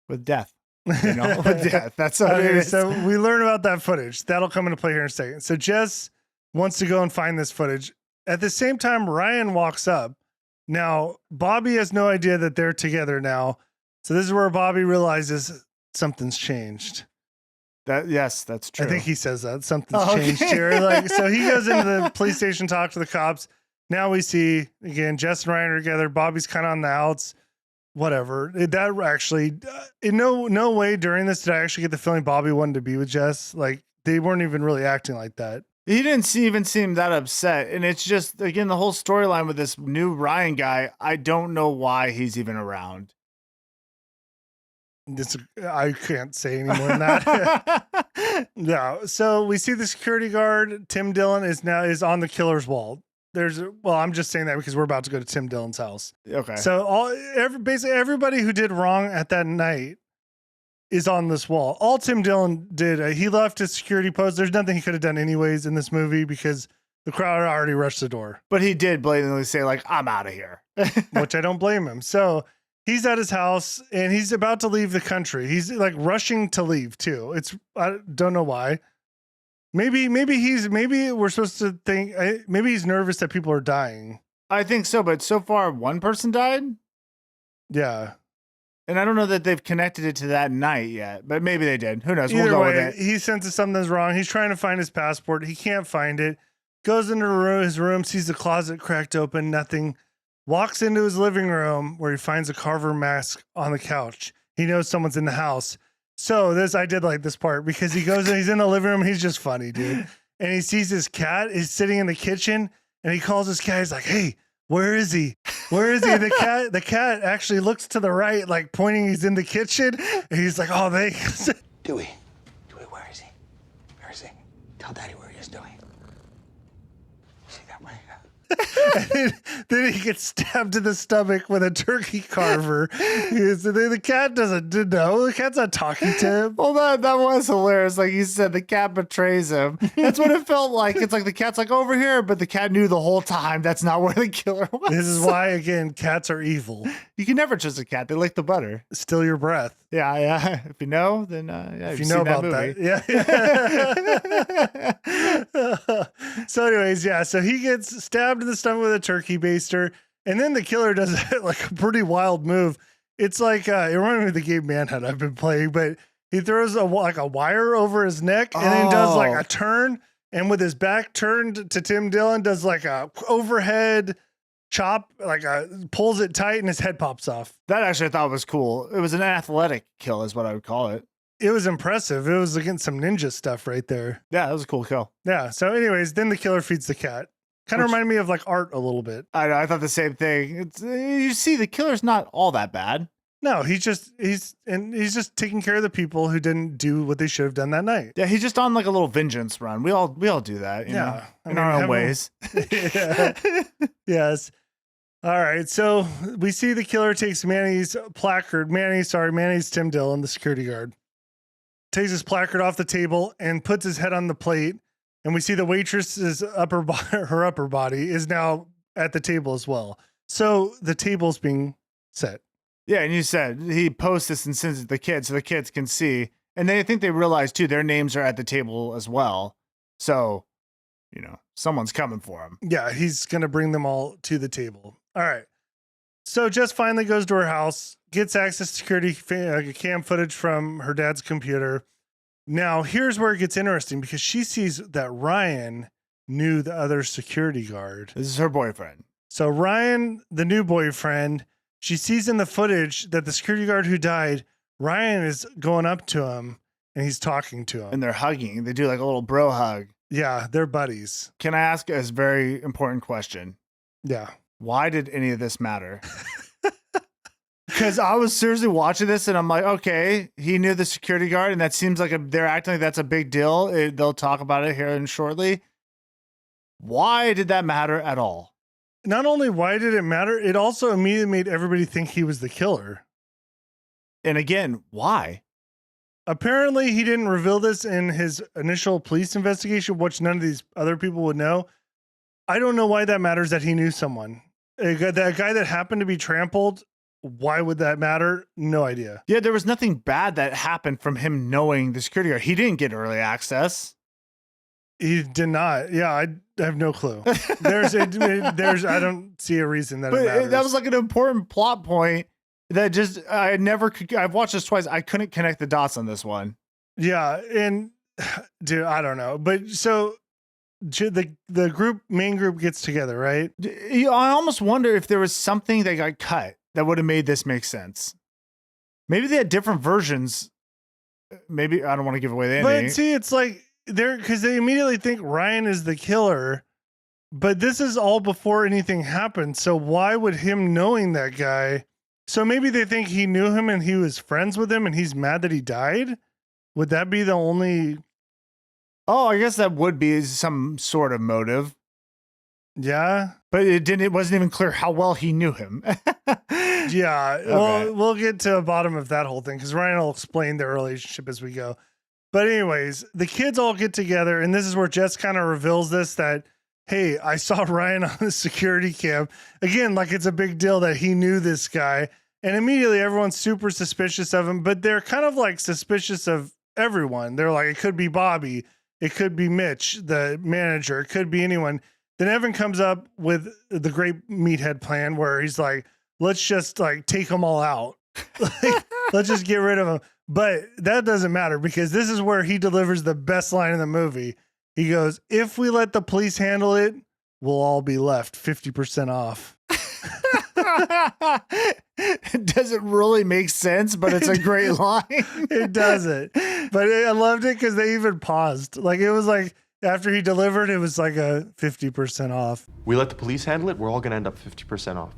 With death. With death. That's what it is. So we learn about that footage. That'll come into play here in a second. So Jess wants to go and find this footage. At the same time, Ryan walks up. Now, Bobby has no idea that they're together now. So this is where Bobby realizes something's changed. Yes, that's true. I think he says that something's changed here. So he goes into the police station, talks to the cops. Now we see again, Jess and Ryan are together. Bobby's kind of on the outs. Whatever. That actually, in no way during this did I actually get the feeling Bobby wanted to be with Jess. Like they weren't even really acting like that. He didn't even seem that upset. And it's just, again, the whole storyline with this new Ryan guy, I don't know why he's even around. I can't say any more than that. No. So we see the security guard, Tim Dillon, is on the killer's wall. I'm just saying that because we're about to go to Tim Dillon's house. Okay. So basically everybody who did wrong at that night is on this wall. All Tim Dillon did, he left his security post. There's nothing he could have done anyways in this movie because the crowd already rushed the door. But he did blatantly say, like, I'm out of here. Which I don't blame him. So he's at his house and he's about to leave the country. He's like rushing to leave too. I don't know why. Maybe we're supposed to think, maybe he's nervous that people are dying. I think so, but so far one person died. Yeah. And I don't know that they've connected it to that night yet, but maybe they did. Who knows? Either we'll go way, with it. He senses something's wrong. He's trying to find his passport. He can't find it. Goes into his room, sees the closet cracked open, nothing. Walks into his living room where he finds a Carver mask on the couch. He knows someone's in the house. So I did like this part because he goes and he's in the living room. He's just funny, dude. And he sees his cat is sitting in the kitchen and he calls his cat. He's like, hey, where is he? Where is he? The cat actually looks to the right, like pointing he's in the kitchen. And he's like, oh, thanks. Dewey, where is he? Where is he? Tell Daddy where he is, Dewey. See that way? And then he gets stabbed in the stomach with a turkey carver. The cat doesn't know. The cat's not talking to him. Well, that was hilarious. Like you said, the cat betrays him. That's what it felt like. It's like the cat's like over here, but the cat knew the whole time that's not where the killer was. This is why, again, cats are evil. You can never trust a cat. They lick the butter. Steal your breath. Yeah. If you know, then if you know about that. Yeah. So anyways, yeah. So he gets stabbed in the stomach with a turkey baster. And then the killer does like a pretty wild move. It's like, it reminded me of the game Manhunt I've been playing, but he throws a wire over his neck and then does like a turn. And with his back turned to Tim Dillon, does like a overhead chop, pulls it tight and his head pops off. That actually I thought was cool. It was an athletic kill is what I would call it. It was impressive. It was against some ninja stuff right there. Yeah, that was a cool kill. Yeah. So anyways, then the killer feeds the cat. Kind of reminded me of like Art a little bit. I know. I thought the same thing. You see, the killer's not all that bad. No, he's just taking care of the people who didn't do what they should have done that night. Yeah, he's just on like a little vengeance run. We all do that, you know, in our own ways. Yeah. Yes. All right. So we see the killer takes Manny's placard. Manny's Tim Dillon, the security guard. Takes his placard off the table and puts his head on the plate. And we see the waitress's her upper body is now at the table as well. So the table's being set. Yeah, and you said he posts this and sends it to the kids so the kids can see. And I think they realize too their names are at the table as well. So someone's coming for him. Yeah, he's going to bring them all to the table. All right. So Jess finally goes to her house, gets access to security cam footage from her dad's computer. Now, here's where it gets interesting because she sees that Ryan knew the other security guard. This is her boyfriend. So Ryan, the new boyfriend, she sees in the footage that the security guard who died, Ryan is going up to him and he's talking to him. And they're hugging. They do like a little bro hug. Yeah, they're buddies. Can I ask a very important question? Yeah. Why did any of this matter? Because I was seriously watching this and I'm like, okay, he knew the security guard and that seems like they're acting like that's a big deal. They'll talk about it here and shortly. Why did that matter at all? Not only why did it matter, it also immediately made everybody think he was the killer. And again, why? Apparently, he didn't reveal this in his initial police investigation, which none of these other people would know. I don't know why that matters that he knew someone. That guy that happened to be trampled, why would that matter? No idea. Yeah, there was nothing bad that happened from him knowing the security guard. He didn't get early access. He did not. Yeah, I have no clue. There's, I don't see a reason that it matters. That was like an important plot point that just, I've watched this twice. I couldn't connect the dots on this one. Yeah. And dude, I don't know. But so the main group gets together, right? I almost wonder if there was something that got cut that would have made this make sense. Maybe they had different versions. Maybe I don't want to give away the ending. But see, it's like because they immediately think Ryan is the killer, but this is all before anything happened. So why would him knowing that guy? So maybe they think he knew him and he was friends with him and he's mad that he died. Would that be the only? Oh, I guess that would be some sort of motive. Yeah. But it wasn't even clear how well he knew him. Yeah. Okay. Well, we'll get to the bottom of that whole thing because Ryan will explain their relationship as we go. But anyways, the kids all get together and this is where Jess kind of reveals this that, hey, I saw Ryan on the security cam. Again, like it's a big deal that he knew this guy. And immediately everyone's super suspicious of him, but they're kind of like suspicious of everyone. They're like, it could be Bobby. It could be Mitch, the manager. It could be anyone. Then Evan comes up with the great meathead plan where he's like, let's just like take them all out. Let's just get rid of them. But that doesn't matter because this is where he delivers the best line in the movie. He goes, if we let the police handle it, we'll all be left 50% off. It doesn't really make sense, but it's a great line. It doesn't. But I loved it because they even paused. Like it was like after he delivered, it was like a 50% off. We let the police handle it, we're all going to end up 50% off.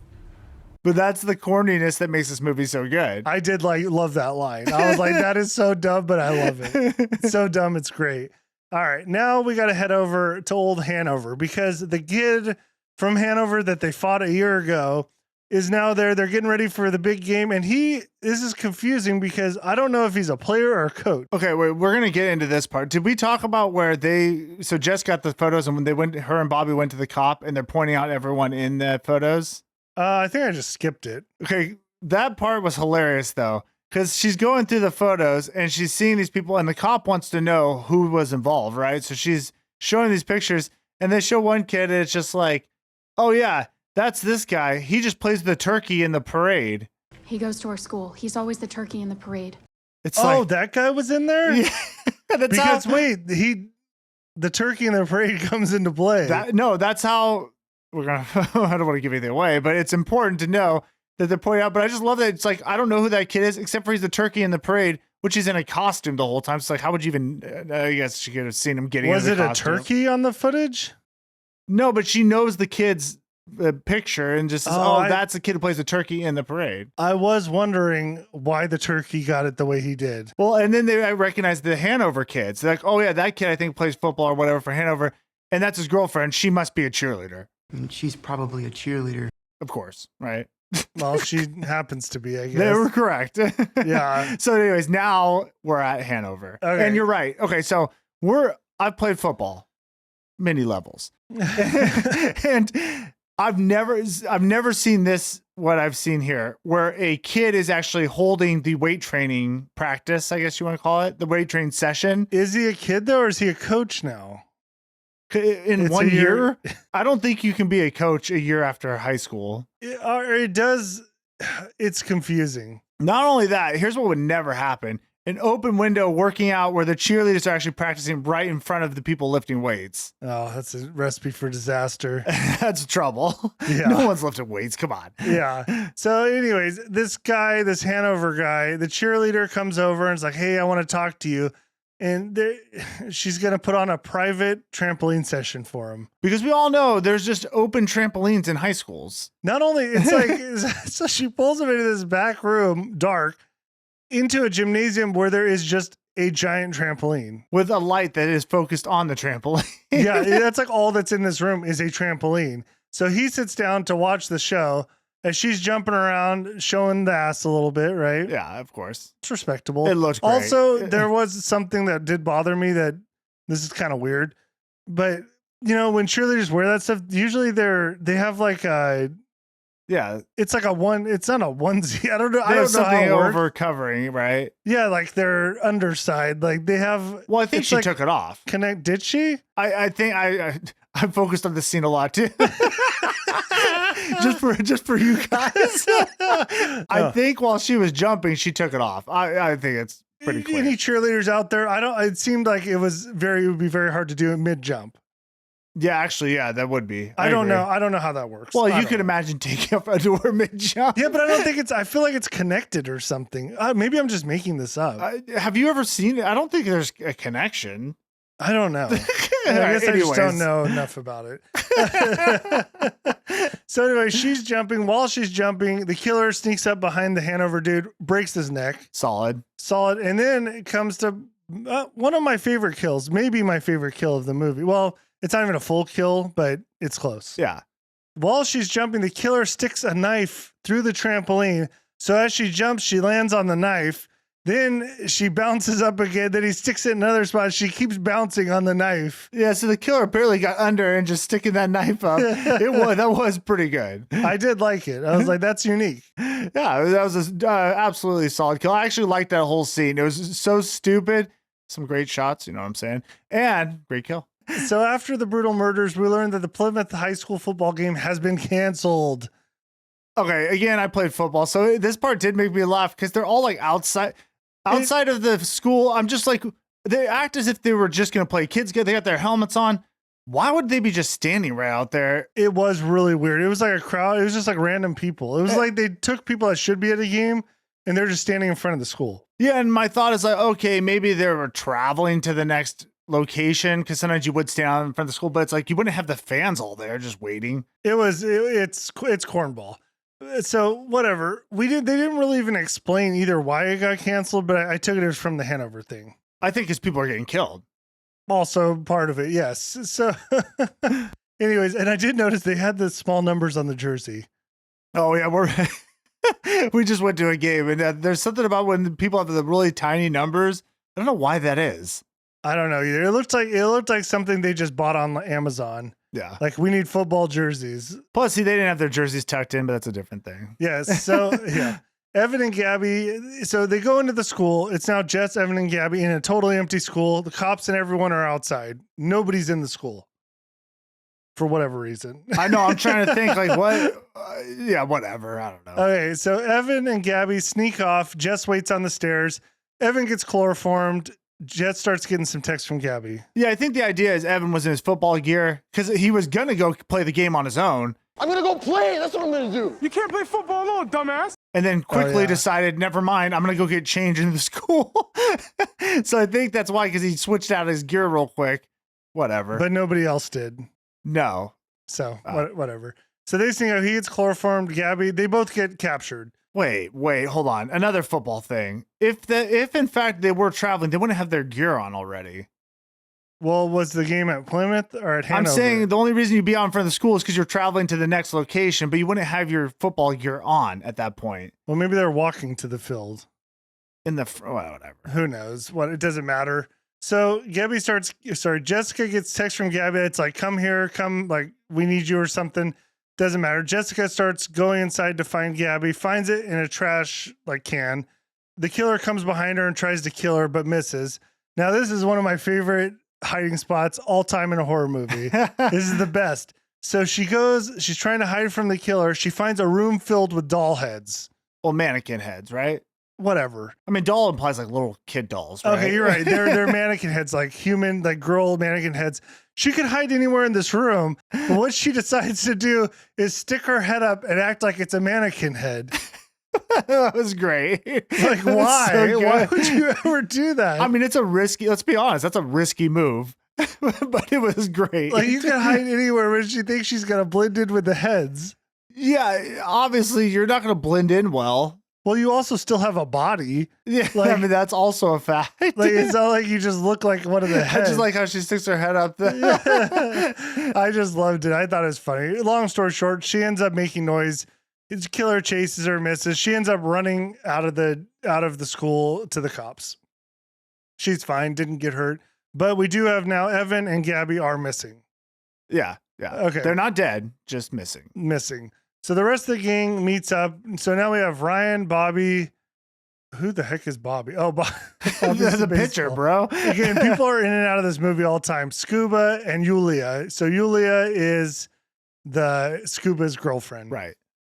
But that's the corniness that makes this movie so good. I did love that line. I was like, that is so dumb, but I love it. It's so dumb, it's great. All right, now we got to head over to old Hanover because the kid from Hanover that they fought a year ago is now there. They're getting ready for the big game. And this is confusing because I don't know if he's a player or a coach. Okay, wait, we're going to get into this part. Did we talk about where so Jess got the photos and when her and Bobby went to the cop and they're pointing out everyone in the photos? I think I just skipped it. Okay, that part was hilarious though. Because she's going through the photos and she's seeing these people and the cop wants to know who was involved, right? So she's showing these pictures and they show one kid and it's just like, oh yeah, that's this guy. He just plays the turkey in the parade. He goes to our school. He's always the turkey in the parade. It's that guy was in there? Yeah, because the turkey in the parade comes into play. That's how I don't want to give anything away, but it's important to know that they're pointing out. But I just love that it's like, I don't know who that kid is, except for he's the turkey in the parade, which is in a costume the whole time. It's like, how would you even, I guess she could have seen him getting Was in the it costume. a turkey on the footage? No, but she knows the kid's picture and just says, that's the kid who plays the turkey in the parade. I was wondering why the turkey got it the way he did. Well, and then I recognized the Hanover kids. They're like, oh yeah, that kid I think plays football or whatever for Hanover. And that's his girlfriend. She must be a cheerleader. She's probably a cheerleader. Of course, right? Well, she happens to be, I guess. They were correct. Yeah. So anyways, now we're at Hanover. Okay. And you're right. Okay, so I've played football, many levels. And I've never seen this, what I've seen here, where a kid is actually holding the weight training practice, I guess you want to call it, the weight training session. Is he a kid though, or is he a coach now? In It's one a year. year? I don't think you can be a coach a year after high school. It does. It's confusing. Not only that, here's what would never happen. An open window working out where the cheerleaders are actually practicing right in front of the people lifting weights. Oh, that's a recipe for disaster. That's trouble. Yeah. No one's lifting weights. Come on. Yeah. So anyways, this Hanover guy, the cheerleader comes over and is like, hey, I want to talk to you. And she's going to put on a private trampoline session for him. Because we all know there's just open trampolines in high schools. Not only, it's like, so she pulls him into this back room, dark, into a gymnasium where there is just a giant trampoline. With a light that is focused on the trampoline. Yeah, that's like all that's in this room is a trampoline. So he sits down to watch the show as she's jumping around, showing the ass a little bit, right? Yeah, of course. It's respectable. It looks great. Also, there was something that did bother me that this is kind of weird, but you know, when cheerleaders wear that stuff, usually they have like a, yeah, it's like it's not a onesie. I don't know. They have something how it works. over covering, right? Yeah, like their underside, like they have. Well, I think she took it off. Did she? I think I focused on this scene a lot too. just for you guys. I think while she was jumping, she took it off. I think it's pretty clear. Any cheerleaders out there? It seemed like it would be very hard to do it mid jump. Yeah, actually, yeah, that would be. I don't know. I don't know how that works. Well, you could imagine taking off a door mid jump. Yeah, but I don't think I feel like it's connected or something. Maybe I'm just making this up. Have you ever seen it? I don't think there's a connection. I don't know. I guess I just don't know enough about it. So anyway, she's jumping. While she's jumping, the killer sneaks up behind the Hanover dude, breaks his neck. Solid. And then it comes to one of my favorite kills, maybe my favorite kill of the movie. Well, it's not even a full kill, but it's close. Yeah. While she's jumping, the killer sticks a knife through the trampoline. So as she jumps, she lands on the knife. Then she bounces up again. Then he sticks it in another spot. She keeps bouncing on the knife. Yeah, so the killer barely got under and just sticking that knife up. That was pretty good. I did like it. I was like, that's unique. Yeah, that was an absolutely solid kill. I actually liked that whole scene. It was so stupid. Some great shots, you know what I'm saying? And great kill. So after the brutal murders, we learned that the Plymouth high school football game has been canceled. Okay, again, I played football, so this part did make me laugh because they're all like outside of the school. I'm just like, they act as if they were just going to play. Kids they got their helmets on. Why would they be just standing right out there? It was really weird. It was like a crowd. It was just like random people. It was like they took people that should be at a game and they're just standing in front of the school. Yeah, and my thought is like, okay, maybe they were traveling to the next location because sometimes you would stand out in front of the school, but it's like you wouldn't have the fans all there just waiting. It's cornball. So whatever. They didn't really even explain either why it got canceled, but I took it as from the Hanover thing. I think because people are getting killed. Also part of it, yes. So anyways, and I did notice they had the small numbers on the jersey. Oh yeah, we just went to a game and there's something about when people have the really tiny numbers. I don't know why that is. I don't know either. It looked like something they just bought on Amazon. Yeah. Like we need football jerseys. Plus, see, they didn't have their jerseys tucked in, but that's a different thing. Yes. So yeah. Evan and Gabby, so they go into the school. It's now Jess, Evan, and Gabby in a totally empty school. The cops and everyone are outside. Nobody's in the school for whatever reason. I know. I'm trying to think like what? Yeah, whatever. I don't know. Okay. So Evan and Gabby sneak off. Jess waits on the stairs. Evan gets chloroformed. Jess starts getting some texts from Gabby. Yeah, I think the idea is Evan was in his football gear because he was going to go play the game on his own. I'm gonna go play. That's what I'm gonna do. You can't play football alone, dumbass. And then quickly decided, never mind, I'm going to go get changed into the school. So I think that's why, because he switched out his gear real quick. Whatever. But nobody else did. No. So whatever. So they sneak out. He gets chloroformed. Gabby, they both get captured. Wait, hold on. Another football thing. If in fact they were traveling, they wouldn't have their gear on already. Well, was the game at Plymouth or at Hanover? I'm saying the only reason you'd be out in front of the school is because you're traveling to the next location, but you wouldn't have your football gear on at that point. Well, maybe they're walking to the field. Whatever. Who knows? It doesn't matter. So Jessica gets text from Gabby. It's like, come here, like we need you or something. Doesn't matter. Jessica starts going inside to find Gabby, finds it in a trash can. The killer comes behind her and tries to kill her, but misses. Now, this is one of my favorite hiding spots all time in a horror movie. This is the best. So she's trying to hide from the killer. She finds a room filled with doll heads. Well, mannequin heads, right? Whatever. I mean, doll implies like little kid dolls, right? Okay, you're right. They're mannequin heads, like human, like girl mannequin heads. She could hide anywhere in this room, but what she decides to do is stick her head up and act like it's a mannequin head. That was great. Like, why? So Why would you ever do that? I mean, it's a risky, let's be honest, that's a risky move, but it was great. Like, you can hide anywhere when she thinks she's going to blend in with the heads. Yeah, obviously, you're not going to blend in well. Well, you also still have a body. Yeah, like, I mean, that's also a fact. Like, it's not like you just look like one of the heads. I just like how she sticks her head up there. I just loved it. I thought it was funny. Long story short, she ends up making noise. His killer chases her, misses. She ends up running out of the school to the cops. She's fine, didn't get hurt. But we do have now Evan and Gabby are missing. Yeah. Okay. They're not dead, just missing. So the rest of the gang meets up. So now we have Ryan, Bobby. Who the heck is Bobby? Oh, That's a pitcher, bro. Again, people are in and out of this movie all the time. Scuba and Yulia. So Yulia is Scuba's girlfriend. Right.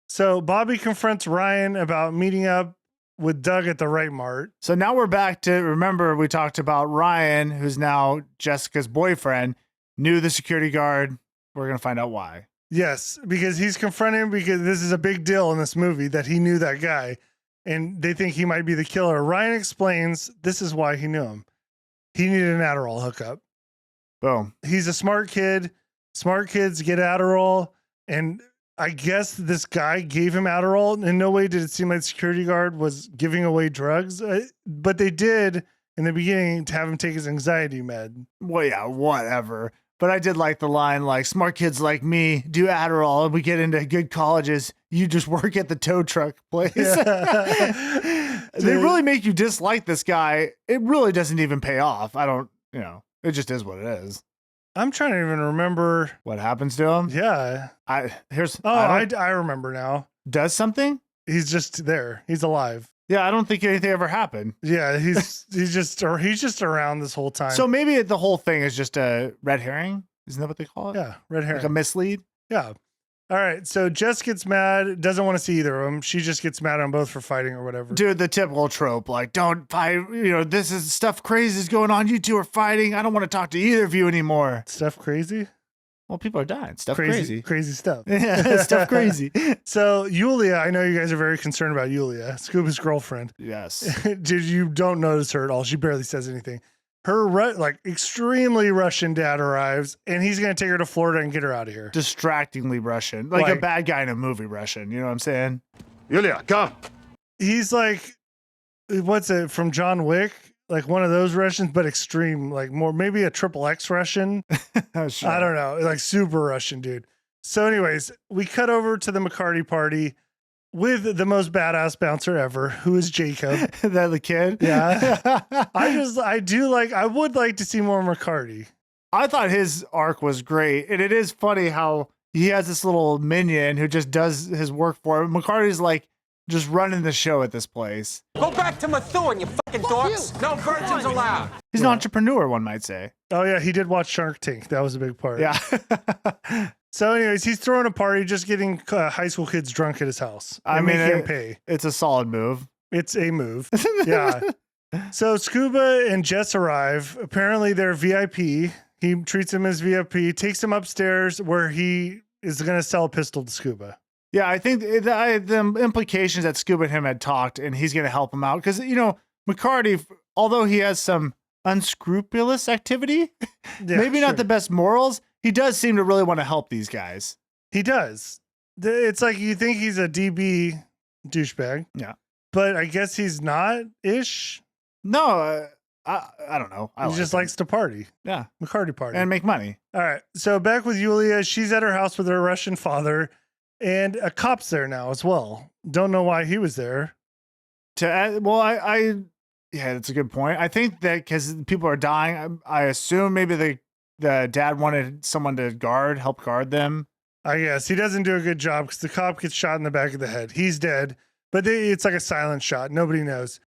So Bobby confronts Ryan about meeting up with Doug at the Right Mart. So now we're back to, remember we talked about Ryan, who's now Jessica's boyfriend, knew the security guard. We're going to find out why. Yes, because he's confronting him because this is a big deal in this movie that he knew that guy and they think he might be the killer. Ryan explains this is why he knew him. He needed an Adderall hookup. Boom. He's a smart kid. Smart kids get Adderall. And I guess this guy gave him Adderall. In no way did it seem like the security guard was giving away drugs. But they did in the beginning to have him take his anxiety med. Well, yeah, whatever. But I did like the line, like, smart kids like me do Adderall and we get into good colleges. You just work at the tow truck place. Yeah. They really make you dislike this guy. It really doesn't even pay off. It just is what it is. I'm trying to even remember what happens to him. Yeah. I remember now. Does something? He's just there. He's alive. Yeah, I don't think anything ever happened. Yeah, he's just around this whole time. So maybe the whole thing is just a red herring. Isn't that what they call it? Yeah, red herring. Like a mislead? Yeah. All right. So Jess gets mad, doesn't want to see either of them. She just gets mad on both for fighting or whatever. Dude, the typical trope, like, don't fight. This is stuff crazy is going on. You two are fighting. I don't want to talk to either of you anymore. Stuff crazy? Well, people are dying. Stuff crazy. Crazy stuff. Yeah, stuff crazy. So Yulia, I know you guys are very concerned about Yulia, Scuba's girlfriend. Yes. You don't notice her at all. She barely says anything. Her extremely Russian dad arrives, and he's going to take her to Florida and get her out of here. Distractingly Russian. Like a bad guy in a movie Russian. You know what I'm saying? Yulia, come. He's like, what's it, from John Wick? Like one of those Russians, but extreme, like more, maybe a XXX Russian. Sure. I don't know. Like super Russian dude. So anyways, we cut over to the McCarty party with the most badass bouncer ever, who is Jacob. That the kid? Yeah. I would like to see more McCarty. I thought his arc was great. And it is funny how he has this little minion who just does his work for him. McCarty's like just running the show at this place. Go back to Methuen, you fucking dorks. No virgins allowed. He's an entrepreneur, one might say. Oh yeah, he did watch Shark Tank. That was a big part. Yeah. So anyways, he's throwing a party, just getting high school kids drunk at his house. I mean, making him pay. It's a solid move. It's a move. Yeah. So Scuba and Jess arrive. Apparently they're VIP. He treats him as VIP, takes him upstairs where he is going to sell a pistol to Scuba. Yeah, I think the implications that Scuba and him had talked, and he's going to help him out. Because, McCarty, although he has some unscrupulous activity, maybe not the best morals, he does seem to really want to help these guys. He does. It's like you think he's a DB douchebag. Yeah. But I guess he's not-ish. No, I don't know. He just likes to party. Yeah. McCarty party. And make money. All right. So back with Yulia. She's at her house with her Russian father. And a cop's there now as well. Don't know why he was there. Yeah, that's a good point. I think that because people are dying, I assume maybe the dad wanted someone to help guard them. I guess he doesn't do a good job because the cop gets shot in the back of the head. He's dead, but it's like a silent shot. Nobody knows.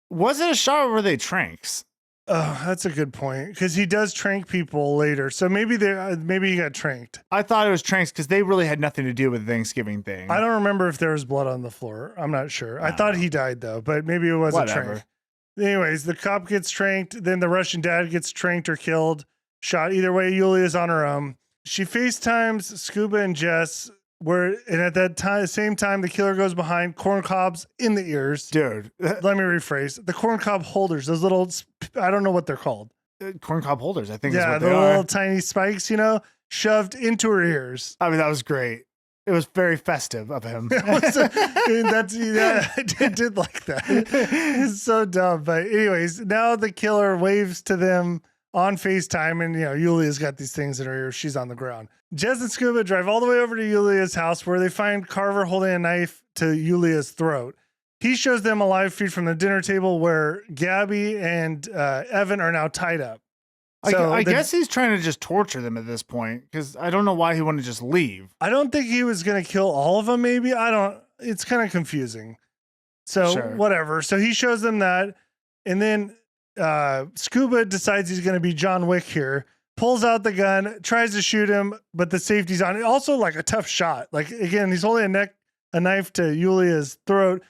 Was it a shot or were they tranks? Oh, that's a good point because he does trank people later. So maybe maybe he got tranked. I thought it was tranks because they really had nothing to do with the Thanksgiving thing. I don't remember if there was blood on the floor. I'm not sure. I thought he died though, but maybe it was a trank. Anyways, the cop gets tranked. Then the Russian dad gets tranked or killed, shot. Either way, Yulia's on her own. She FaceTimes Scuba and Jess. And at that same time, the killer goes behind, corn cobs in the ears. Dude. Let me rephrase. The corn cob holders, those little, I don't know what they're called. Corn cob holders, I think is yeah, what the they little are. tiny spikes, shoved into her ears. I mean, that was great. It was very festive of him. I did like that. It's so dumb. But anyways, now the killer waves to them on FaceTime, and Yulia's got these things in her ear. She's on the ground. Jess and Scuba drive all the way over to Yulia's house where they find Carver holding a knife to Yulia's throat. He shows them a live feed from the dinner table where Gabby and Evan are now tied up. So I guess he's trying to just torture them at this point because I don't know why he wouldn't just leave. I don't think he was going to kill all of them. Maybe it's kind of confusing. So whatever. So he shows them that. And then Scuba decides he's going to be John Wick here, pulls out the gun, tries to shoot him, but the safety's on. Also like a tough shot. Like again, he's holding a knife to Yulia's throat.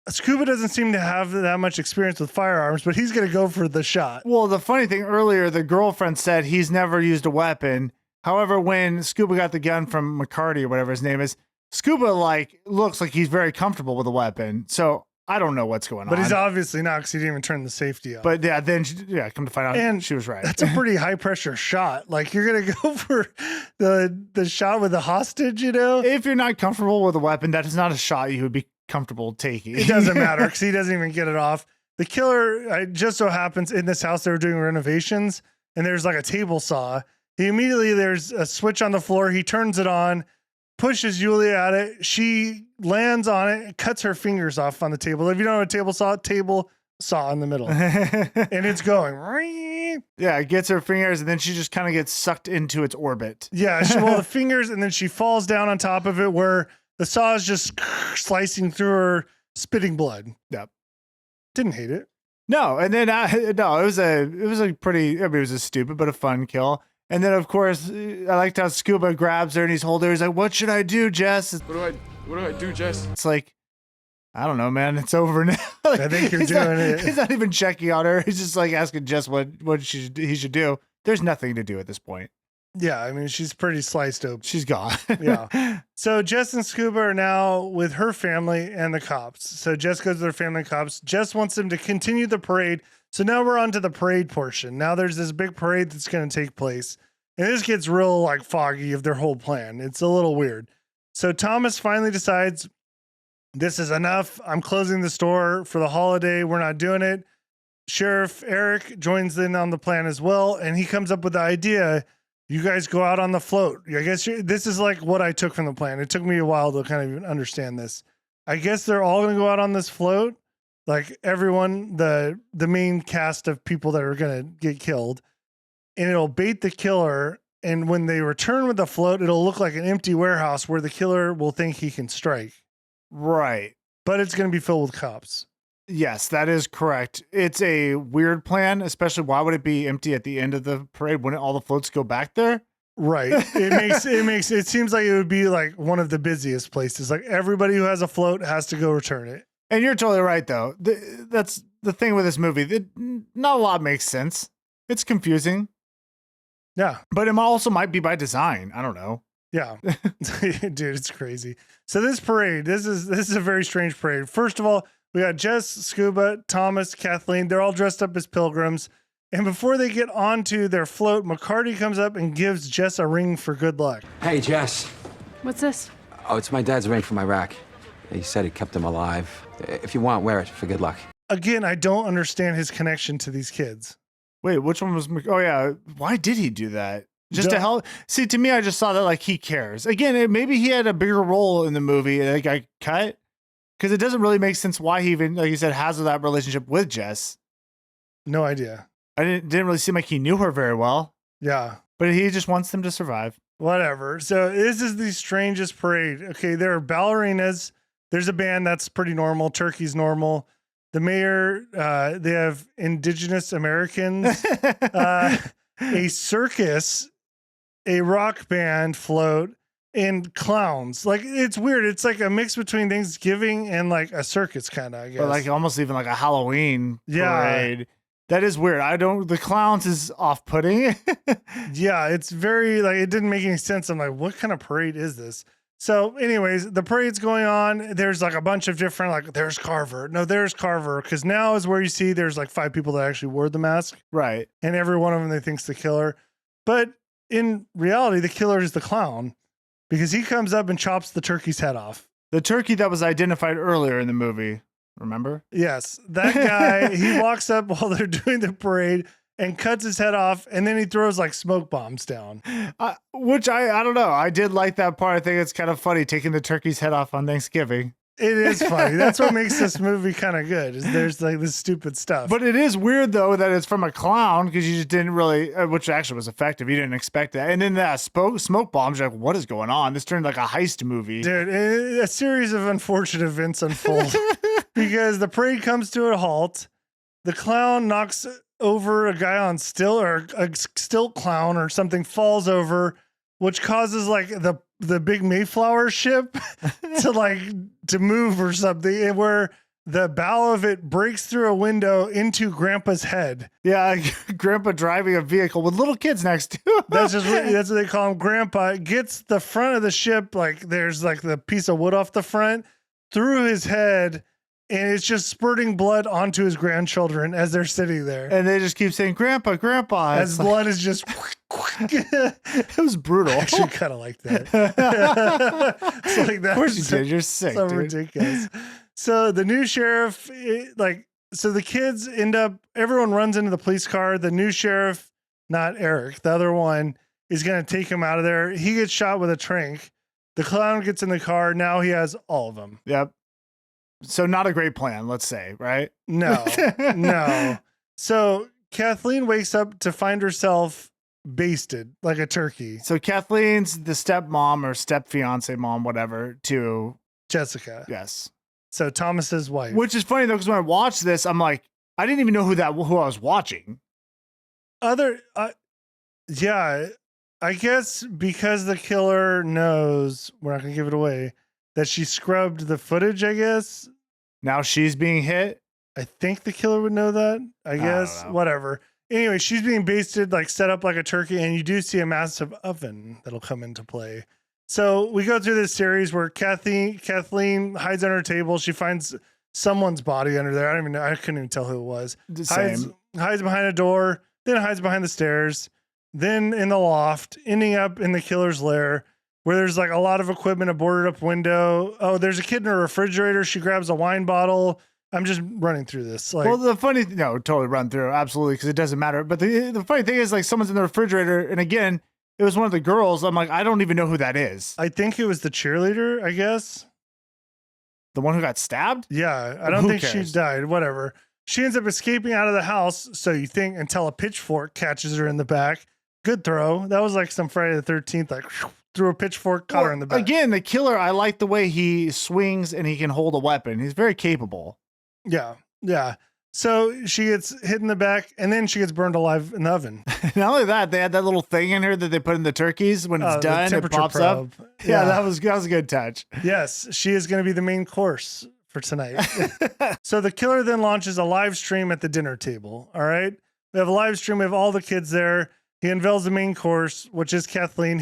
Scuba doesn't seem to have that much experience with firearms, but he's going to go for the shot. Well, the funny thing earlier, the girlfriend said he's never used a weapon. However, when Scuba got the gun from McCarty or whatever his name is, Scuba looks like he's very comfortable with a weapon. So I don't know what's going on. But he's obviously not because he didn't even turn the safety on. But yeah, then come to find out, and she was right. That's a pretty high pressure shot. Like you're going to go for the shot with the hostage, If you're not comfortable with a weapon, that is not a shot you would be comfortable taking. It doesn't matter because he doesn't even get it off. The killer just so happens in this house they were doing renovations and there's like a table saw. There's a switch on the floor. He turns it on, pushes Yulia at it. She lands on it, cuts her fingers off on the table. If you don't know a table saw in the middle, and it's going. Yeah, it gets her fingers and then she just kind of gets sucked into its orbit. Yeah, the fingers and then she falls down on top of it where the saw is just slicing through her, spitting blood. Yep. Didn't hate it. No, and then it was a pretty. I mean, it was a stupid but a fun kill. And then of course, I liked how Scuba grabs her and he's holding her. He's like, "What should I do, Jess?" What do I do, Jess? It's like, I don't know, man. It's over now. I think you're doing it. He's not even checking on her. He's just like asking Jess what he should do. There's nothing to do at this point. Yeah, I mean, she's pretty sliced open. She's gone. Yeah. So Jess and Scuba are now with her family and the cops. So Jess goes to their family and cops. Jess wants them to continue the parade. So now we're on to the parade portion. Now there's this big parade that's going to take place. And this gets real foggy of their whole plan. It's a little weird. So Thomas finally decides, this is enough. I'm closing the store for the holiday. We're not doing it. Sheriff Eric joins in on the plan as well. And he comes up with the idea, you guys go out on the float. I guess this is what I took from the plan. It took me a while to kind of understand this. I guess they're all going to go out on this float. Like everyone, the main cast of people that are going to get killed. And it'll bait the killer. And when they return with the float, it'll look like an empty warehouse where the killer will think he can strike. Right. But it's going to be filled with cops. Yes, that is correct. It's a weird plan, especially why would it be empty at the end of the parade? Wouldn't all the floats go back there? Right. It seems like it would be one of the busiest places. Like everybody who has a float has to go return it. And you're totally right, though. That's the thing with this movie. Not a lot makes sense. It's confusing. Yeah. But it also might be by design. I don't know. Yeah. Dude, it's crazy. So this parade, this is a very strange parade. First of all, we got Jess, Scuba, Thomas, Kathleen. They're all dressed up as pilgrims. And before they get onto their float, McCarty comes up and gives Jess a ring for good luck. Hey, Jess. What's this? Oh, it's my dad's ring from Iraq. He said it kept him alive. If you want, wear it for good luck. Again, I don't understand his connection to these kids. Wait, which one was? Oh, yeah. Why did he do that? Just to help? See, to me, I just saw that he cares. Again, maybe he had a bigger role in the movie that got cut. Because it doesn't really make sense why he even, like you said, has that relationship with Jess. No idea. I didn't really seem like he knew her very well. Yeah. But he just wants them to survive. Whatever. So this is the strangest parade. Okay, there are ballerinas. There's a band that's pretty normal. Turkey's normal. the mayor, they have indigenous Americans, a circus, a rock band float, and clowns. Like, it's weird. It's like a mix between Thanksgiving and like a circus kind of, I guess. Or like almost even like a Halloween Yeah. parade. That is weird. The clowns is off-putting. Yeah, it's very like it didn't make any sense. I'm like, what kind of parade is this? So, anyways, the parade's going on. There's like a bunch of different, like, there's Carver. No, there's Carver. Because now is where you see there's like 5 people that actually wore the mask. Right. And every one of them they think's the killer. But in reality, the killer is the clown because he comes up and chops the turkey's head off. The turkey that was identified earlier in the movie. Remember? Yes. That guy, he walks up while they're doing the parade and cuts his head off, and then he throws like smoke bombs down. Which I don't know. I did like that part. I think it's kind of funny taking the turkey's head off on Thanksgiving. It is funny. That's what makes this movie kind of good. Is there's like this stupid stuff. But it is weird though that it's from a clown because you just didn't really, which actually was effective. You didn't expect that. And then that smoke bombs. You're like, what is going on? This turned like a heist movie. Dude, a series of unfortunate events unfold because the parade comes to a halt. The clown knocks over a guy on still, or a stilt clown or something falls over, which causes like the big Mayflower ship to move or something, where the bow of it breaks through a window into Grandpa's head. Yeah, Grandpa driving a vehicle with little kids next to him. That's what they call him. Grandpa gets the front of the ship, like there's like the piece of wood off the front, through his head, and it's just spurting blood onto his grandchildren as they're sitting there. And they just keep saying, Grandpa, Grandpa. As blood is just... It was brutal. I actually kind of like that. It's like that. Of course you did. You're sick, So dude. ridiculous. So the new sheriff, so the kids everyone runs into the police car. The new sheriff, not Eric, the other one, is going to take him out of there. He gets shot with a tranq. The clown gets in the car. Now he has all of them. Yep. So not a great plan, let's say, right? No, no. So Kathleen wakes up to find herself basted like a turkey. So Kathleen's the stepmom or step fiance mom, whatever, to Jessica. Yes. So Thomas's wife. Which is funny though, because when I watched this, I'm like, I didn't even know who I was watching. Yeah, I guess because the killer knows, we're not gonna give it away, that she scrubbed the footage, I guess. Now she's being hit. I think the killer would know that. I guess. Whatever. Anyway, she's being basted, like set up like a turkey, and you do see a massive oven that'll come into play. So we go through this series where Kathleen hides under a table. She finds someone's body under there. I don't even know. I couldn't even tell who it was. Hides behind a door, then hides behind the stairs, then in the loft, ending up in the killer's lair, where there's like a lot of equipment, a boarded up window. Oh, there's a kid in a refrigerator. She grabs a wine bottle. I'm just running through this. Like, well, totally run through, absolutely, because it doesn't matter. But the funny thing is, like, someone's in the refrigerator, and again, it was one of the girls. I'm like, I don't even know who that is. I think it was the cheerleader, I guess. The one who got stabbed? Yeah, I don't think she died. Whatever. She ends up escaping out of the house, so you think, until a pitchfork catches her in the back. Good throw. That was like some Friday the 13th, like threw a pitchfork, caught her in the back. Again, the killer, I like the way he swings and he can hold a weapon. He's very capable. Yeah, yeah. So she gets hit in the back, and then she gets burned alive in the oven. Not only that, they had that little thing in here that they put in the turkeys when it's done. It pops probe. up. Yeah, that was a good touch. Yes, she is going to be the main course for tonight. So the killer then launches a live stream at the dinner table. All right, we have a live stream. We have all the kids there. He unveils the main course, which is Kathleen,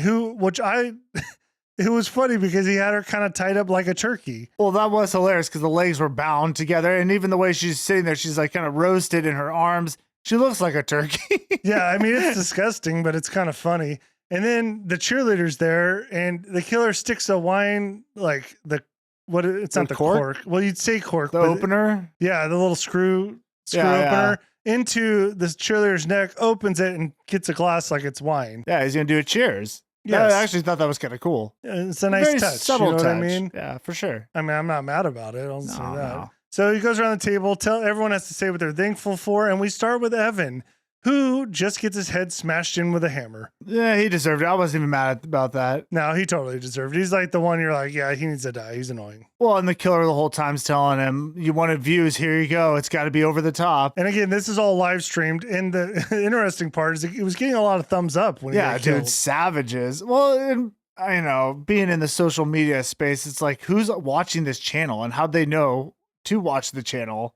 it was funny because he had her kind of tied up like a turkey. Well, that was hilarious because the legs were bound together. And even the way she's sitting there, she's like kind of roasted in her arms. She looks like a turkey. Yeah, I mean, it's disgusting, but it's kind of funny. And then the cheerleader's there, and the killer sticks a wine, like it's not the cork. Well, you'd say cork. The opener? Yeah, the little screw opener into this cheerleader's neck, opens it, and gets a glass like it's wine. Yeah, he's going to do a cheers. Yes. I actually thought that was kind of cool. It's a nice Very touch. Subtle you know touch. what I mean? Yeah, for sure. I mean, I'm not mad about it. I'll say that. No. So he goes around the table, everyone has to say what they're thankful for, and we start with Evan, who just gets his head smashed in with a hammer. Yeah, he deserved it. I wasn't even mad about that. No, he totally deserved it. He's like the one you're like, yeah, he needs to die. He's annoying. Well, and the killer the whole time's telling him, you wanted views, here you go. It's got to be over the top. And again, this is all live streamed. And the interesting part is it was getting a lot of thumbs up when he got killed. Dude, savages. Well, and I know, being in the social media space, it's like, who's watching this channel and how'd they know to watch the channel?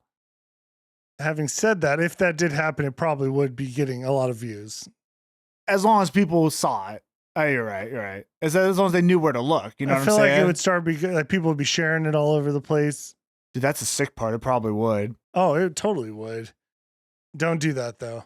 Having said that, if that did happen, it probably would be getting a lot of views. As long as people saw it. Oh, you're right. As long as they knew where to look. You know what I'm saying? I feel like it would start like people would be sharing it all over the place. Dude, that's the sick part. It probably would. Oh, it totally would. Don't do that though.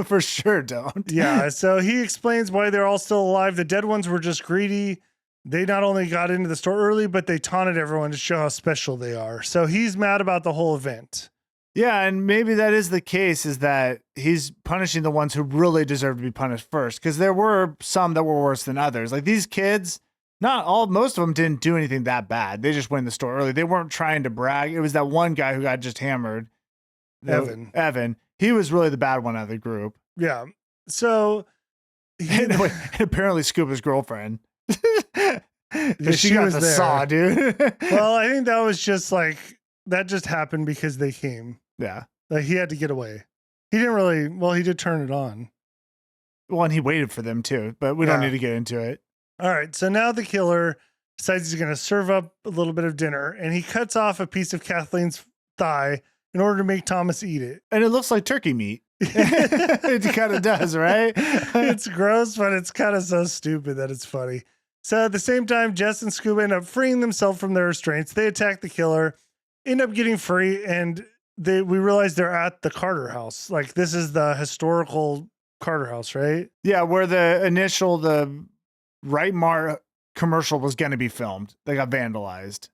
For sure don't. Yeah, so he explains why they're all still alive. The dead ones were just greedy. They not only got into the store early, but they taunted everyone to show how special they are. So he's mad about the whole event. Yeah, and maybe that is the case, is that he's punishing the ones who really deserve to be punished first, because there were some that were worse than others. Like these kids, most of them didn't do anything that bad. They just went in the store early. They weren't trying to brag. It was that one guy who got just hammered. Evan. He was really the bad one out of the group. Yeah. So and apparently Scuba's girlfriend. She got the there. saw, dude. Well, I think that was just like, that just happened because they came. Yeah. Like he had to get away. He didn't really, well, he did turn it on. Well, and he waited for them too, but we don't need to get into it. All right. So now the killer decides he's going to serve up a little bit of dinner, and he cuts off a piece of Kathleen's thigh in order to make Thomas eat it. And it looks like turkey meat. It kind of does, right? It's gross, but it's kind of so stupid that it's funny. So at the same time, Jess and Scuba end up freeing themselves from their restraints. They attack the killer, end up getting free, and we realize they're at the Carter house. Like this is the historical Carter house, right? Yeah, where the Right Mart commercial was going to be filmed. They got vandalized.